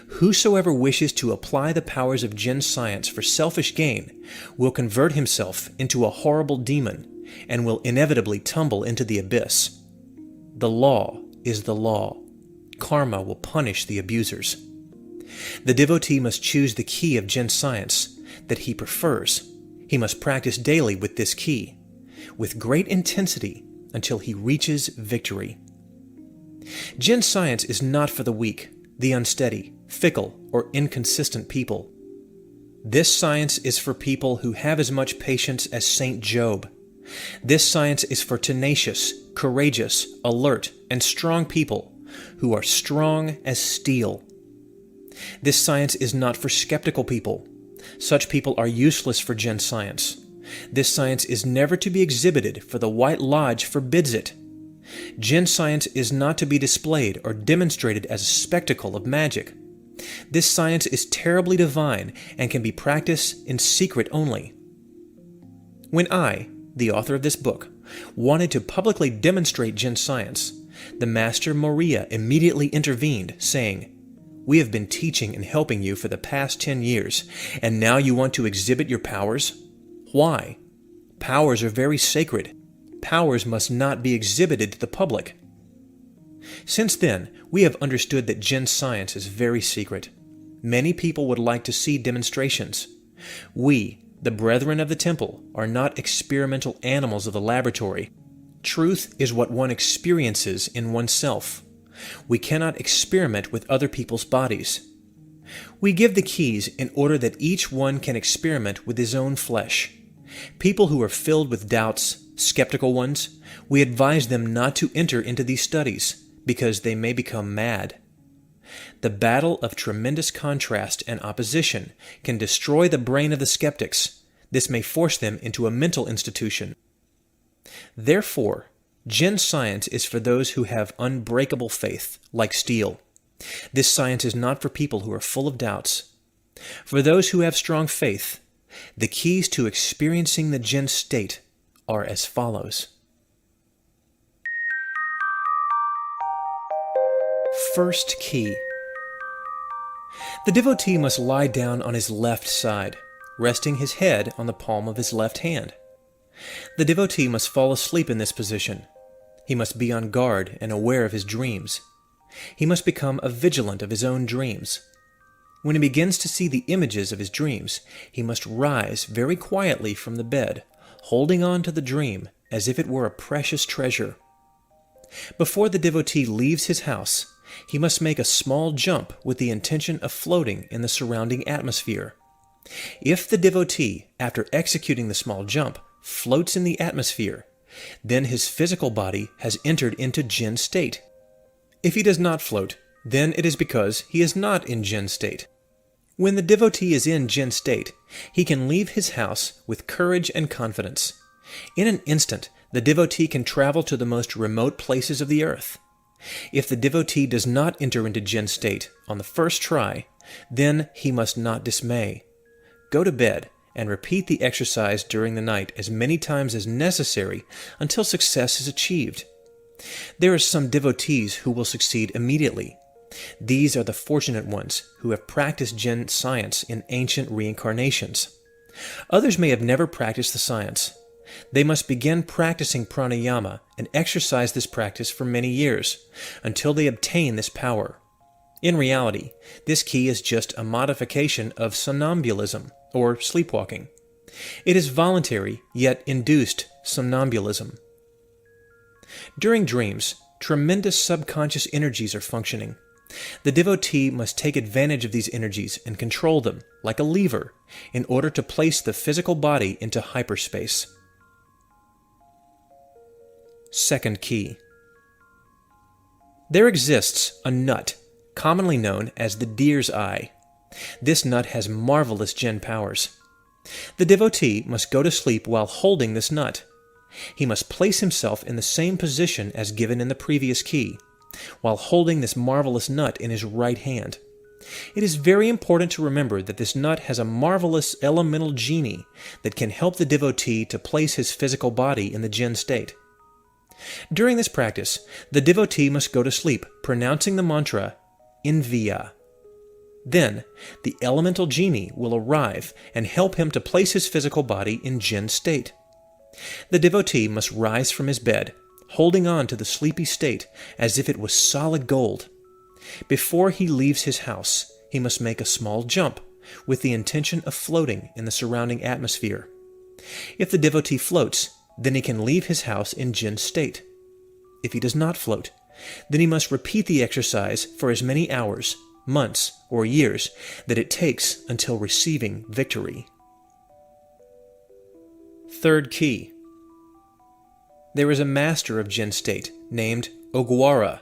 Whosoever wishes to apply the powers of Jinn science for selfish gain will convert himself into a horrible demon and will inevitably tumble into the abyss. The law is the law. Karma will punish the abusers. The devotee must choose the key of Jinn science that he prefers. He must practice daily with this key, with great intensity until he reaches victory. Jinn science is not for the weak, the unsteady, fickle, or inconsistent people. This science is for people who have as much patience as Saint Job. This science is for tenacious, courageous, alert, and strong people who are strong as steel. This science is not for skeptical people. Such people are useless for Jinn science. This science is never to be exhibited, for the White Lodge forbids it. Jinn science is not to be displayed or demonstrated as a spectacle of magic. This science is terribly divine and can be practiced in secret only. When I, the author of this book, wanted to publicly demonstrate Jinn science, the Master Moria immediately intervened, saying, "We have been teaching and helping you for the past 10 years, and now you want to exhibit your powers? Why? Powers are very sacred. Powers must not be exhibited to the public." Since then, we have understood that Jinn science is very secret. Many people would like to see demonstrations. We, the brethren of the temple, are not experimental animals of the laboratory. Truth is what one experiences in oneself. We cannot experiment with other people's bodies. We give the keys in order that each one can experiment with his own flesh. People who are filled with doubts, skeptical ones, we advise them not to enter into these studies because they may become mad. The battle of tremendous contrast and opposition can destroy the brain of the skeptics. This may force them into a mental institution. Therefore, jinn science is for those who have unbreakable faith, like steel. This science is not for people who are full of doubts. For those who have strong faith, the keys to experiencing the jinn state are as follows. First key. The devotee must lie down on his left side, resting his head on the palm of his left hand. The devotee must fall asleep in this position. He must be on guard and aware of his dreams. He must become vigilant of his own dreams. When he begins to see the images of his dreams, he must rise very quietly from the bed, holding on to the dream as if it were a precious treasure. Before the devotee leaves his house, he must make a small jump with the intention of floating in the surrounding atmosphere. If the devotee, after executing the small jump, floats in the atmosphere, then his physical body has entered into jinn state. If he does not float, then it is because he is not in jinn state. When the devotee is in jinn state, he can leave his house with courage and confidence. In an instant, the devotee can travel to the most remote places of the earth. If the devotee does not enter into jinn state on the first try, then he must not dismay. Go to bed and repeat the exercise during the night as many times as necessary until success is achieved. There are some devotees who will succeed immediately. These are the fortunate ones who have practiced jinn science in ancient reincarnations. Others may have never practiced the science. They must begin practicing pranayama and exercise this practice for many years, until they obtain this power. In reality, this key is just a modification of somnambulism, or sleepwalking. It is voluntary, yet induced somnambulism. During dreams, tremendous subconscious energies are functioning. The devotee must take advantage of these energies and control them, like a lever, in order to place the physical body into hyperspace. Second key. There exists a nut, commonly known as the deer's eye. This nut has marvelous jinn powers. The devotee must go to sleep while holding this nut. He must place himself in the same position as given in the previous key, while holding this marvelous nut in his right hand. It is very important to remember that this nut has a marvelous elemental genie that can help the devotee to place his physical body in the jinn state. During this practice, the devotee must go to sleep, pronouncing the mantra, Inviya. Then, the elemental genie will arrive and help him to place his physical body in jinn state. The devotee must rise from his bed, holding on to the sleepy state as if it was solid gold. Before he leaves his house, he must make a small jump, with the intention of floating in the surrounding atmosphere. If the devotee floats, then he can leave his house in jinn state. If he does not float, then he must repeat the exercise for as many hours, months, or years that it takes until receiving victory. Third key. There is a master of jinn state named Ogwara.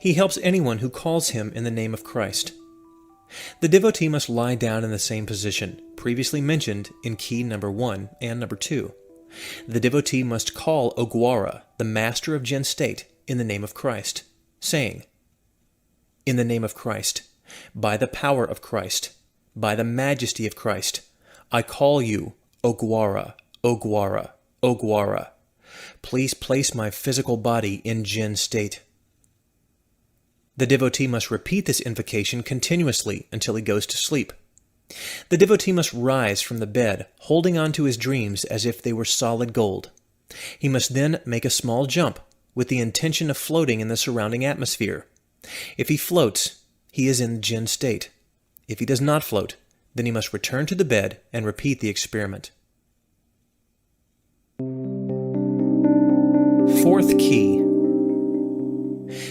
He helps anyone who calls him in the name of Christ. The devotee must lie down in the same position previously mentioned in key number 1 and number 2. The devotee must call Ogwara, the master of jinn state, in the name of Christ, saying, "In the name of Christ, by the power of Christ, by the majesty of Christ, I call you, Ogwara, Ogwara, Ogwara. Please place my physical body in jinn state." The devotee must repeat this invocation continuously until he goes to sleep. The devotee must rise from the bed, holding on to his dreams as if they were solid gold. He must then make a small jump, with the intention of floating in the surrounding atmosphere. If he floats, he is in jinn state. If he does not float, then he must return to the bed and repeat the experiment. Fourth key.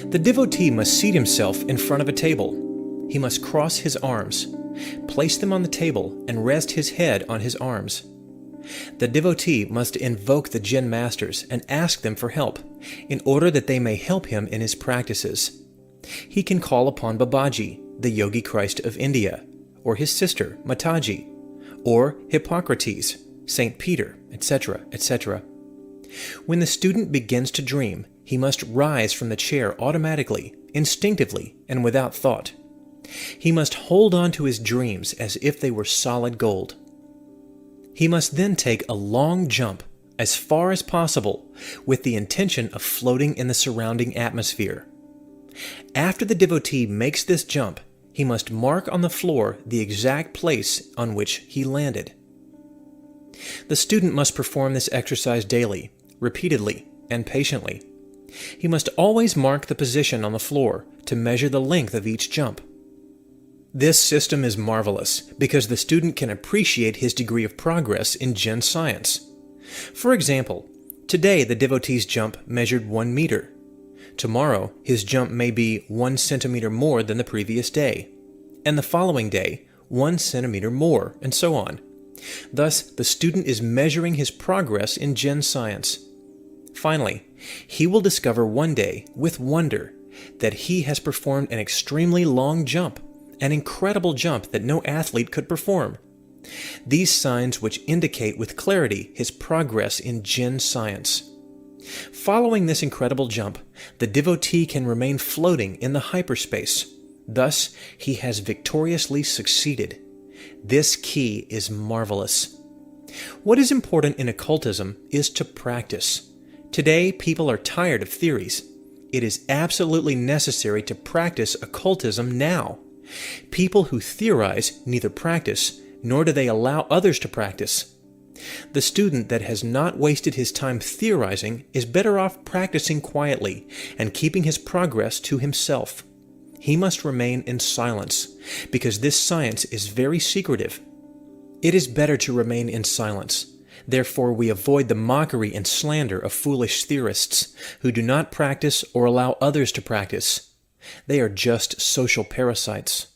The devotee must seat himself in front of a table. He must cross his arms, place them on the table, and rest his head on his arms. The devotee must invoke the jinn masters and ask them for help, in order that they may help him in his practices. He can call upon Babaji, the Yogi Christ of India, or his sister, Mataji, or Hippocrates, Saint Peter, etc., etc. When the student begins to dream, he must rise from the chair automatically, instinctively, and without thought. He must hold on to his dreams as if they were solid gold. He must then take a long jump, as far as possible, with the intention of floating in the surrounding atmosphere. After the devotee makes this jump, he must mark on the floor the exact place on which he landed. The student must perform this exercise daily, repeatedly, and patiently. He must always mark the position on the floor to measure the length of each jump. This system is marvelous because the student can appreciate his degree of progress in jinn science. For example, today the devotee's jump measured 1 meter. Tomorrow his jump may be 1 centimeter more than the previous day, and the following day 1 centimeter more, and so on. Thus, the student is measuring his progress in jinn science. Finally, he will discover one day, with wonder, that he has performed an extremely long jump, an incredible jump that no athlete could perform. These signs which indicate with clarity his progress in jinn science. Following this incredible jump, the devotee can remain floating in the hyperspace. Thus, he has victoriously succeeded. This key is marvelous. What is important in occultism is to practice. Today, people are tired of theories. It is absolutely necessary to practice occultism now. People who theorize neither practice, nor do they allow others to practice. The student that has not wasted his time theorizing is better off practicing quietly and keeping his progress to himself. He must remain in silence, because this science is very secretive. It is better to remain in silence. Therefore, we avoid the mockery and slander of foolish theorists who do not practice or allow others to practice. They are just social parasites.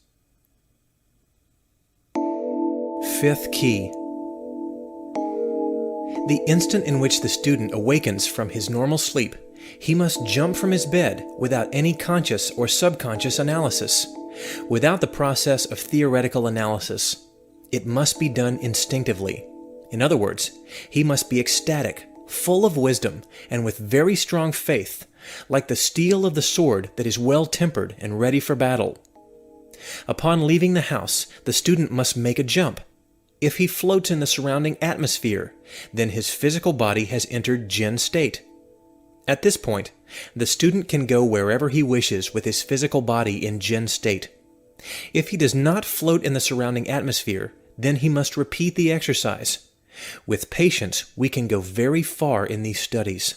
Fifth key. The instant in which the student awakens from his normal sleep, he must jump from his bed without any conscious or subconscious analysis, without the process of theoretical analysis. It must be done instinctively. In other words, he must be ecstatic, full of wisdom, and with very strong faith, like the steel of the sword that is well tempered and ready for battle. Upon leaving the house, the student must make a jump. If he floats in the surrounding atmosphere, then his physical body has entered jinn state. At this point, the student can go wherever he wishes with his physical body in jinn state. If he does not float in the surrounding atmosphere, then he must repeat the exercise. With patience, we can go very far in these studies.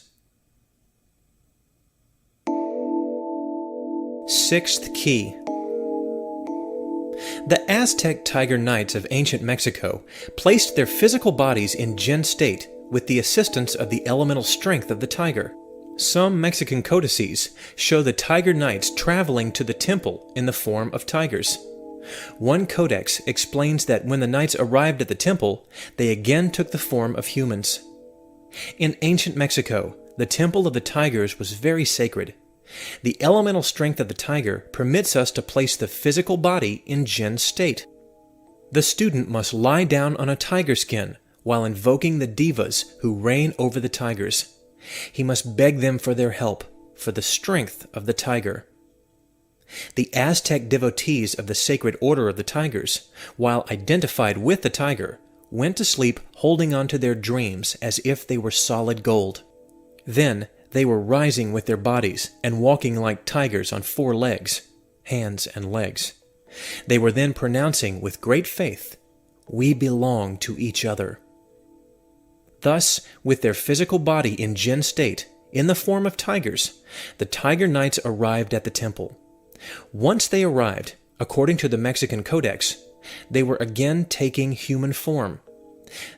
Sixth key. The Aztec Tiger Knights of ancient Mexico placed their physical bodies in jinn state with the assistance of the elemental strength of the tiger. Some Mexican codices show the Tiger Knights traveling to the temple in the form of tigers. One codex explains that when the knights arrived at the temple, they again took the form of humans. In ancient Mexico, the temple of the tigers was very sacred. The elemental strength of the tiger permits us to place the physical body in jinn state. The student must lie down on a tiger skin while invoking the devas who reign over the tigers. He must beg them for their help, for the strength of the tiger. The Aztec devotees of the Sacred Order of the Tigers, while identified with the tiger, went to sleep holding on to their dreams as if they were solid gold. Then they were rising with their bodies and walking like tigers on 4 legs, hands and legs. They were then pronouncing with great faith, "We belong to each other." Thus, with their physical body in jinn state, in the form of tigers, the Tiger Knights arrived at the temple. Once they arrived, according to the Mexican Codex, they were again taking human form.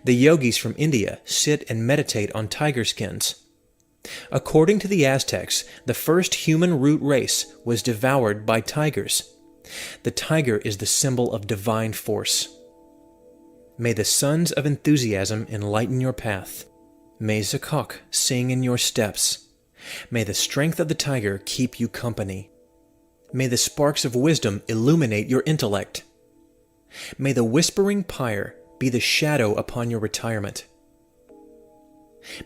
The yogis from India sit and meditate on tiger skins. According to the Aztecs, the first human root race was devoured by tigers. The tiger is the symbol of divine force. May the sons of enthusiasm enlighten your path. May Zakok sing in your steps. May the strength of the tiger keep you company. May the sparks of wisdom illuminate your intellect. May the whispering pyre be the shadow upon your retirement.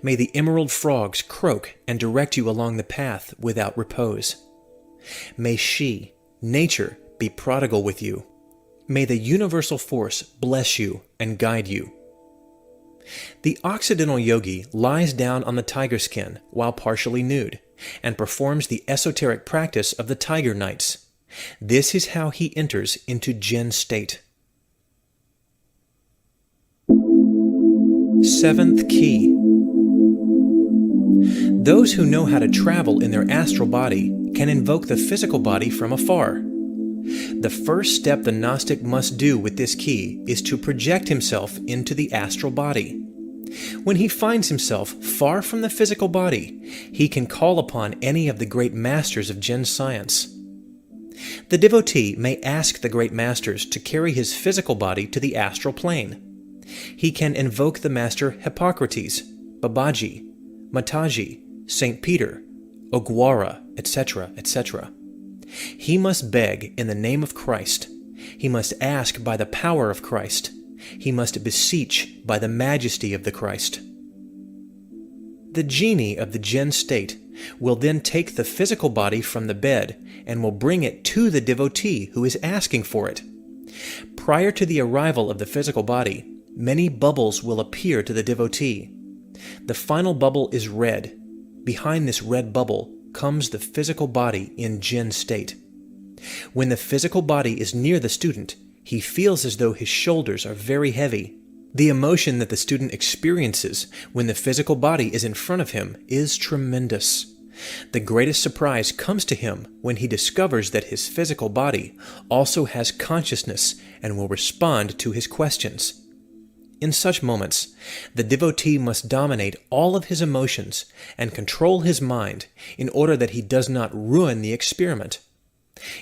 May the emerald frogs croak and direct you along the path without repose. May she, nature, be prodigal with you. May the universal force bless you and guide you. The Occidental yogi lies down on the tiger skin while partially nude and performs the esoteric practice of the tiger nights. This is how he enters into jinn state. Seventh key. Those who know how to travel in their astral body can invoke the physical body from afar. The first step the Gnostic must do with this key is to project himself into the astral body. When he finds himself far from the physical body, he can call upon any of the great masters of jinn science. The devotee may ask the great masters to carry his physical body to the astral plane. He can invoke the master Hippocrates, Babaji, Mataji, St. Peter, Ogwara, etc., etc. He must beg in the name of Christ. He must ask by the power of Christ. He must beseech by the majesty of the Christ. The genie of the jinn state will then take the physical body from the bed and will bring it to the devotee who is asking for it. Prior to the arrival of the physical body, many bubbles will appear to the devotee. The final bubble is red. Behind this red bubble comes the physical body in jinn state. When the physical body is near the student, he feels as though his shoulders are very heavy. The emotion that the student experiences when the physical body is in front of him is tremendous. The greatest surprise comes to him when he discovers that his physical body also has consciousness and will respond to his questions. In such moments, the devotee must dominate all of his emotions and control his mind in order that he does not ruin the experiment.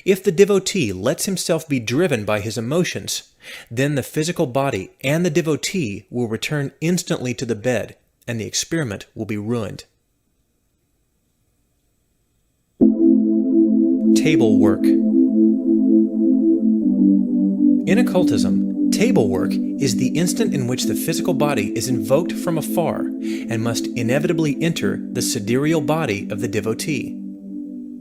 If the devotee lets himself be driven by his emotions, then the physical body and the devotee will return instantly to the bed and the experiment will be ruined. Table work. In occultism, table work is the instant in which the physical body is invoked from afar and must inevitably enter the sidereal body of the devotee.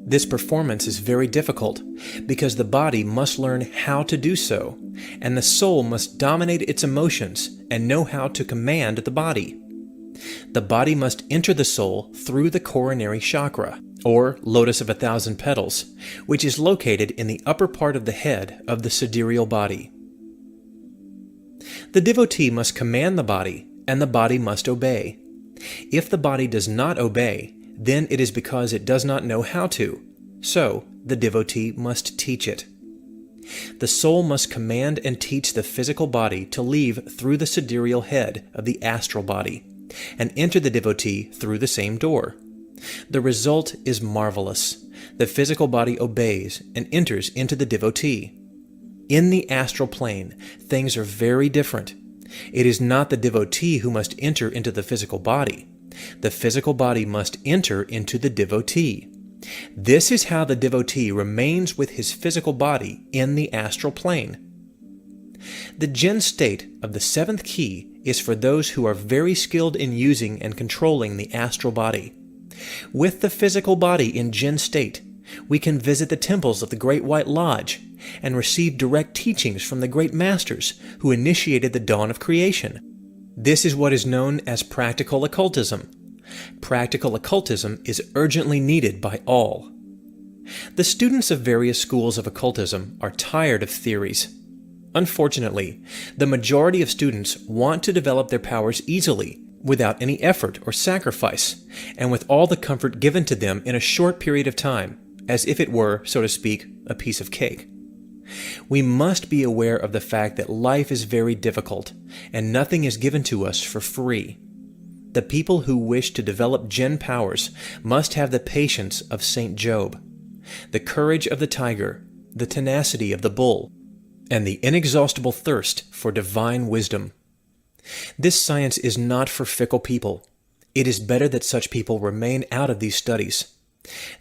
This performance is very difficult because the body must learn how to do so, and the soul must dominate its emotions and know how to command the body. The body must enter the soul through the coronary chakra, or lotus of 1,000 petals, which is located in the upper part of the head of the sidereal body. The devotee must command the body, and the body must obey. If the body does not obey, then it is because it does not know how to, so the devotee must teach it. The soul must command and teach the physical body to leave through the sidereal head of the astral body, and enter the devotee through the same door. The result is marvelous. The physical body obeys and enters into the devotee. In the astral plane, things are very different. It is not the devotee who must enter into the physical body. The physical body must enter into the devotee. This is how the devotee remains with his physical body in the astral plane. The jinn state of the seventh key is for those who are very skilled in using and controlling the astral body. With the physical body in jinn state, we can visit the temples of the Great White Lodge and receive direct teachings from the great masters who initiated the dawn of creation. This is what is known as practical occultism. Practical occultism is urgently needed by all. The students of various schools of occultism are tired of theories. Unfortunately, the majority of students want to develop their powers easily, without any effort or sacrifice, and with all the comfort given to them in a short period of time, as if it were, so to speak, a piece of cake. We must be aware of the fact that life is very difficult, and nothing is given to us for free. The people who wish to develop jinn powers must have the patience of Saint Job, the courage of the tiger, the tenacity of the bull, and the inexhaustible thirst for divine wisdom. This science is not for fickle people. It is better that such people remain out of these studies.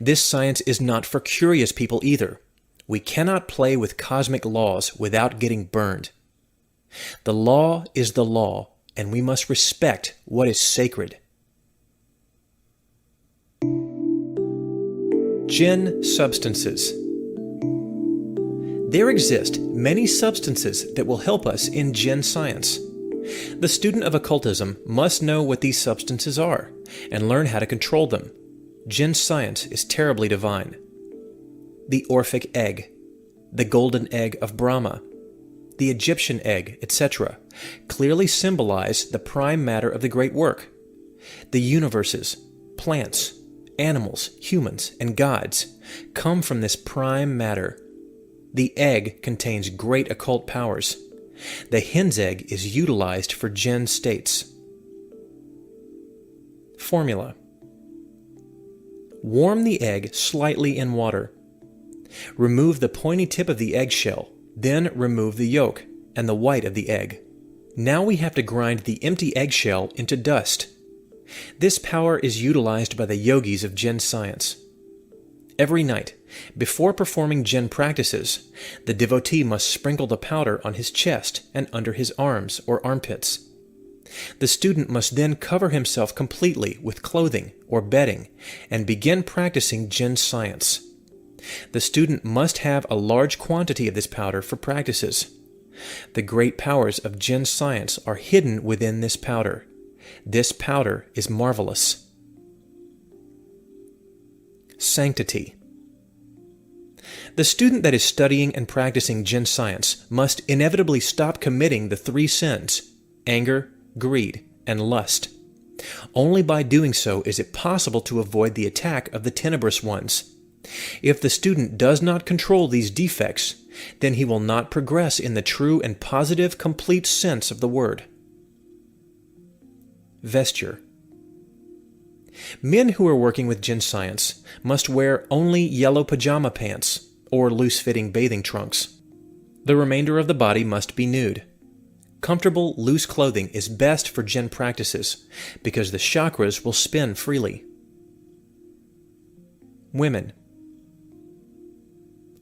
This science is not for curious people either. We cannot play with cosmic laws without getting burned. The law is the law, and we must respect what is sacred. Jinn substances. There exist many substances that will help us in jinn science. The student of occultism must know what these substances are and learn how to control them. Jinn science is terribly divine. The Orphic egg, the golden egg of Brahma, the Egyptian egg, etc., clearly symbolize the prime matter of the great work. The universes, plants, animals, humans, and gods come from this prime matter. The egg contains great occult powers. The hen's egg is utilized for jinn states. Formula. Warm the egg slightly in water. Remove the pointy tip of the eggshell, then remove the yolk and the white of the egg. Now we have to grind the empty eggshell into dust. This power is utilized by the yogis of jinn science. Every night, before performing jinn practices, the devotee must sprinkle the powder on his chest and under his arms or armpits. The student must then cover himself completely with clothing or bedding and begin practicing jinn science. The student must have a large quantity of this powder for practices. The great powers of jinn science are hidden within this powder. This powder is marvelous. Sanctity. The student that is studying and practicing jinn science must inevitably stop committing the 3 sins: anger, greed, and lust. Only by doing so is it possible to avoid the attack of the tenebrous ones. If the student does not control these defects, then he will not progress in the true and positive complete sense of the word. Vesture. Men who are working with jinn science must wear only yellow pajama pants or loose-fitting bathing trunks. The remainder of the body must be nude. Comfortable, loose clothing is best for jinn practices because the chakras will spin freely. Women.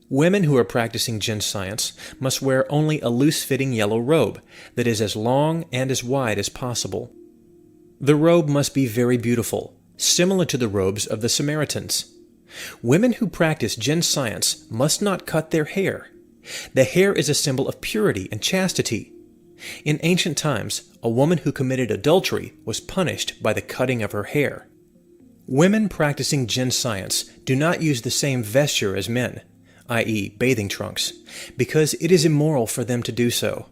Women who are practicing jinn science must wear only a loose-fitting yellow robe that is as long and as wide as possible. The robe must be very beautiful, similar to the robes of the Samaritans. Women who practice jinn science must not cut their hair. The hair is a symbol of purity and chastity. In ancient times, a woman who committed adultery was punished by the cutting of her hair. Women practicing jinn science do not use the same vesture as men, i.e., bathing trunks, because it is immoral for them to do so.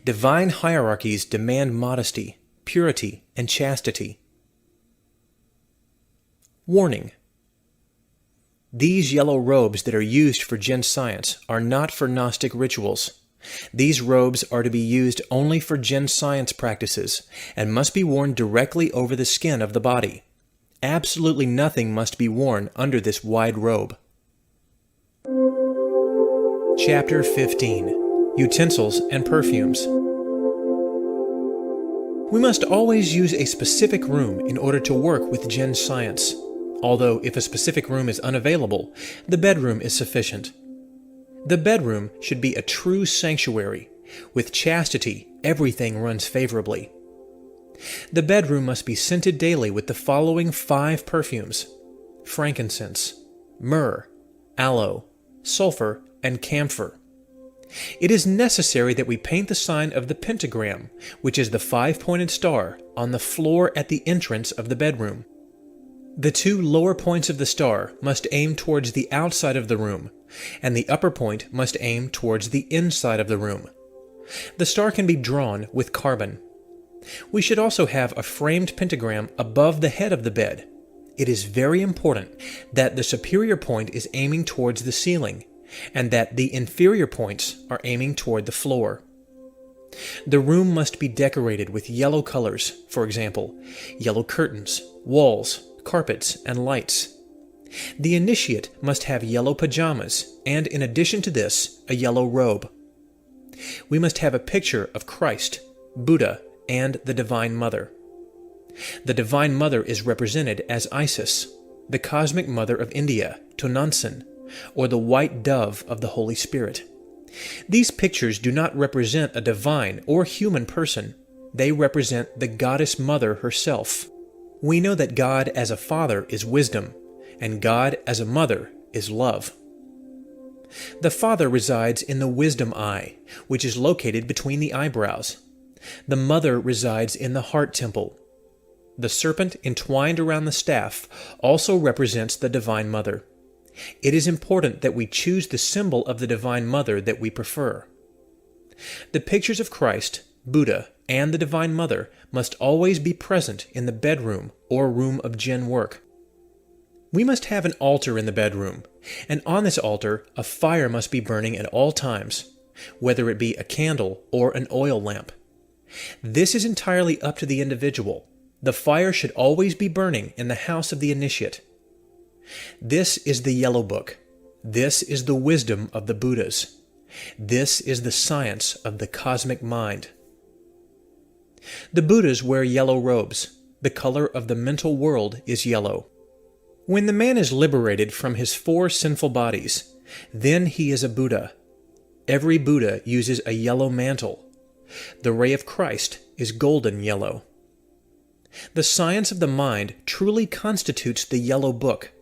Divine hierarchies demand modesty, purity, and chastity. Warning. These yellow robes that are used for jinn science are not for Gnostic rituals. These robes are to be used only for jinn science practices and must be worn directly over the skin of the body. Absolutely nothing must be worn under this wide robe. Chapter 15. Utensils and Perfumes. We must always use a specific room in order to work with jinn science. Although if a specific room is unavailable, the bedroom is sufficient. The bedroom should be a true sanctuary. With chastity, everything runs favorably. The bedroom must be scented daily with the following 5 perfumes: frankincense, myrrh, aloe, sulfur, and camphor. It is necessary that we paint the sign of the pentagram, which is the 5-pointed star, on the floor at the entrance of the bedroom. The 2 lower points of the star must aim towards the outside of the room, and the upper point must aim towards the inside of the room. The star can be drawn with carbon. We should also have a framed pentagram above the head of the bed. It is very important that the superior point is aiming towards the ceiling, and that the inferior points are aiming toward the floor. The room must be decorated with yellow colors, for example, yellow curtains, walls, carpets, and lights. The initiate must have yellow pajamas, and in addition to this, a yellow robe. We must have a picture of Christ, Buddha, and the Divine Mother. The Divine Mother is represented as Isis, the Cosmic Mother of India, Tonantzin, or the White Dove of the Holy Spirit. These pictures do not represent a divine or human person. They represent the Goddess Mother herself. We know that God as a father is wisdom, and God as a mother is love. The Father resides in the wisdom eye, which is located between the eyebrows. The Mother resides in the heart temple. The serpent entwined around the staff also represents the Divine Mother. It is important that we choose the symbol of the Divine Mother that we prefer. The pictures of Christ, Buddha, and the Divine Mother must always be present in the bedroom or room of jinn work. We must have an altar in the bedroom, and on this altar a fire must be burning at all times, whether it be a candle or an oil lamp. This is entirely up to the individual. The fire should always be burning in the house of the initiate. This is the Yellow Book. This is the wisdom of the Buddhas. This is the science of the cosmic mind. The Buddhas wear yellow robes. The color of the mental world is yellow. When the man is liberated from his 4 sinful bodies, then he is a Buddha. Every Buddha uses a yellow mantle. The ray of Christ is golden yellow. The science of the mind truly constitutes the Yellow Book.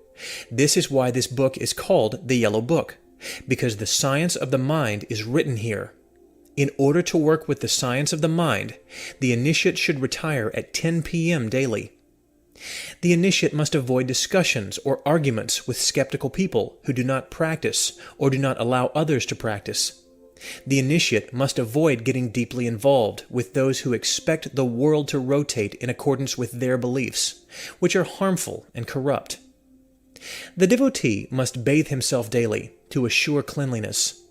This is why this book is called the Yellow Book, because the science of the mind is written here. In order to work with the science of the mind, the initiate should retire at 10 p.m. daily. The initiate must avoid discussions or arguments with skeptical people who do not practice or do not allow others to practice. The initiate must avoid getting deeply involved with those who expect the world to rotate in accordance with their beliefs, which are harmful and corrupt. The devotee must bathe himself daily to assure cleanliness.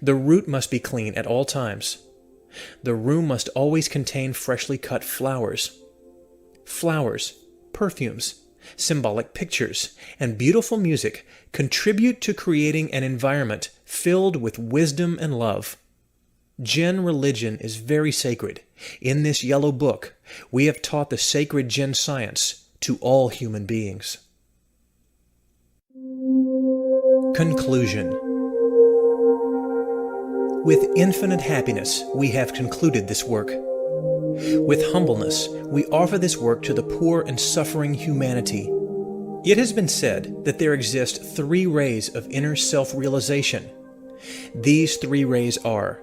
The root must be clean at all times. The room must always contain freshly cut flowers. Flowers, perfumes, symbolic pictures, and beautiful music contribute to creating an environment filled with wisdom and love. Jinn religion is very sacred. In this Yellow Book, we have taught the sacred Jinn science to all human beings. Conclusion. With infinite happiness, we have concluded this work. With humbleness, we offer this work to the poor and suffering humanity. It has been said that there exist 3 rays of inner self-realization. These 3 rays are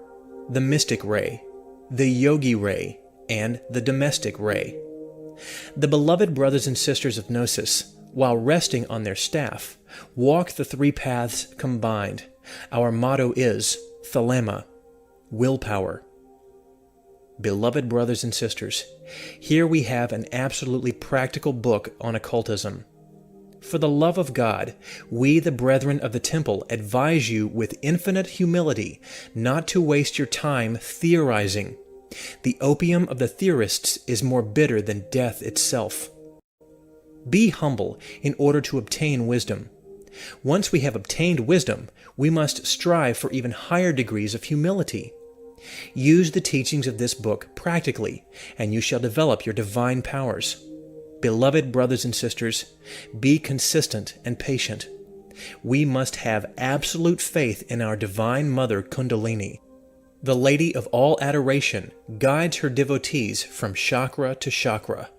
the mystic ray, the yogi ray, and the domestic ray. The beloved brothers and sisters of Gnosis, while resting on their staff, walk the 3 paths combined. Our motto is thelema, willpower. Beloved brothers and sisters, here we have an absolutely practical book on occultism. For the love of God, we, the brethren of the temple, advise you with infinite humility not to waste your time theorizing. The opium of the theorists is more bitter than death itself. Be humble in order to obtain wisdom. Once we have obtained wisdom, we must strive for even higher degrees of humility. Use the teachings of this book practically, and you shall develop your divine powers. Beloved brothers and sisters, be consistent and patient. We must have absolute faith in our Divine Mother Kundalini. The Lady of all adoration guides her devotees from chakra to chakra.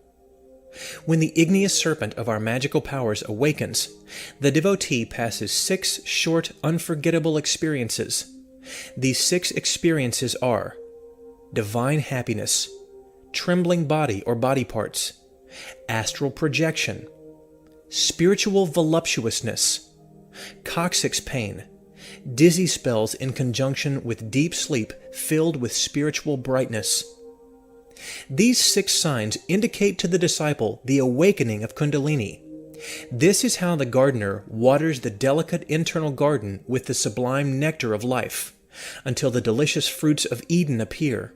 When the igneous serpent of our magical powers awakens, the devotee passes 6 short, unforgettable experiences. These 6 experiences are divine happiness, trembling body or body parts, astral projection, spiritual voluptuousness, coccyx pain, dizzy spells in conjunction with deep sleep filled with spiritual brightness. These 6 signs indicate to the disciple the awakening of Kundalini. This is how the gardener waters the delicate internal garden with the sublime nectar of life, until the delicious fruits of Eden appear.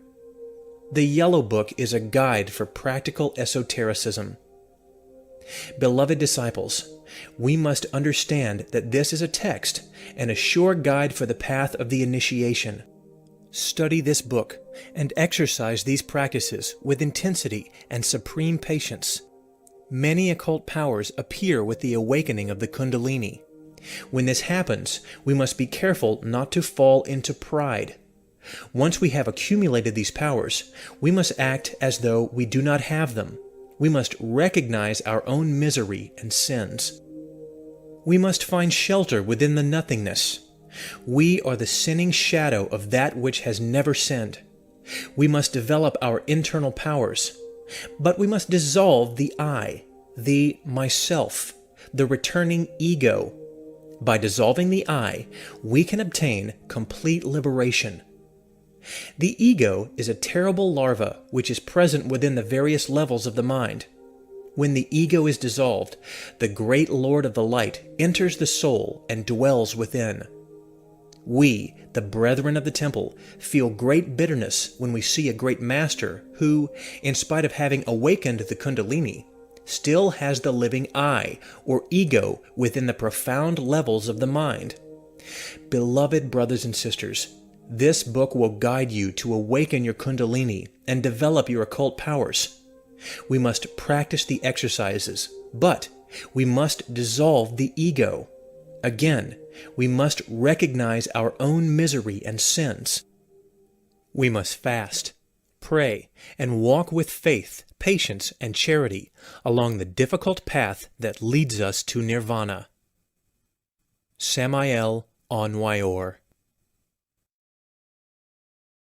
The Yellow Book is a guide for practical esotericism. Beloved disciples, we must understand that this is a text and a sure guide for the path of the initiation. Study this book and exercise these practices with intensity and supreme patience. Many occult powers appear with the awakening of the Kundalini. When this happens, we must be careful not to fall into pride. Once we have accumulated these powers, we must act as though we do not have them. We must recognize our own misery and sins. We must find shelter within the nothingness. We are the sinning shadow of that which has never sinned. We must develop our internal powers, but we must dissolve the I, the myself, the returning ego. By dissolving the I, we can obtain complete liberation. The ego is a terrible larva which is present within the various levels of the mind. When the ego is dissolved, the great Lord of the Light enters the soul and dwells within. We, the brethren of the temple, feel great bitterness when we see a great master who, in spite of having awakened the Kundalini, still has the living I, or ego, within the profound levels of the mind. Beloved brothers and sisters, this book will guide you to awaken your Kundalini and develop your occult powers. We must practice the exercises, but we must dissolve the ego. Again, we must recognize our own misery and sins. We must fast, pray, and walk with faith, patience, and charity along the difficult path that leads us to nirvana. Samael Aun Weor.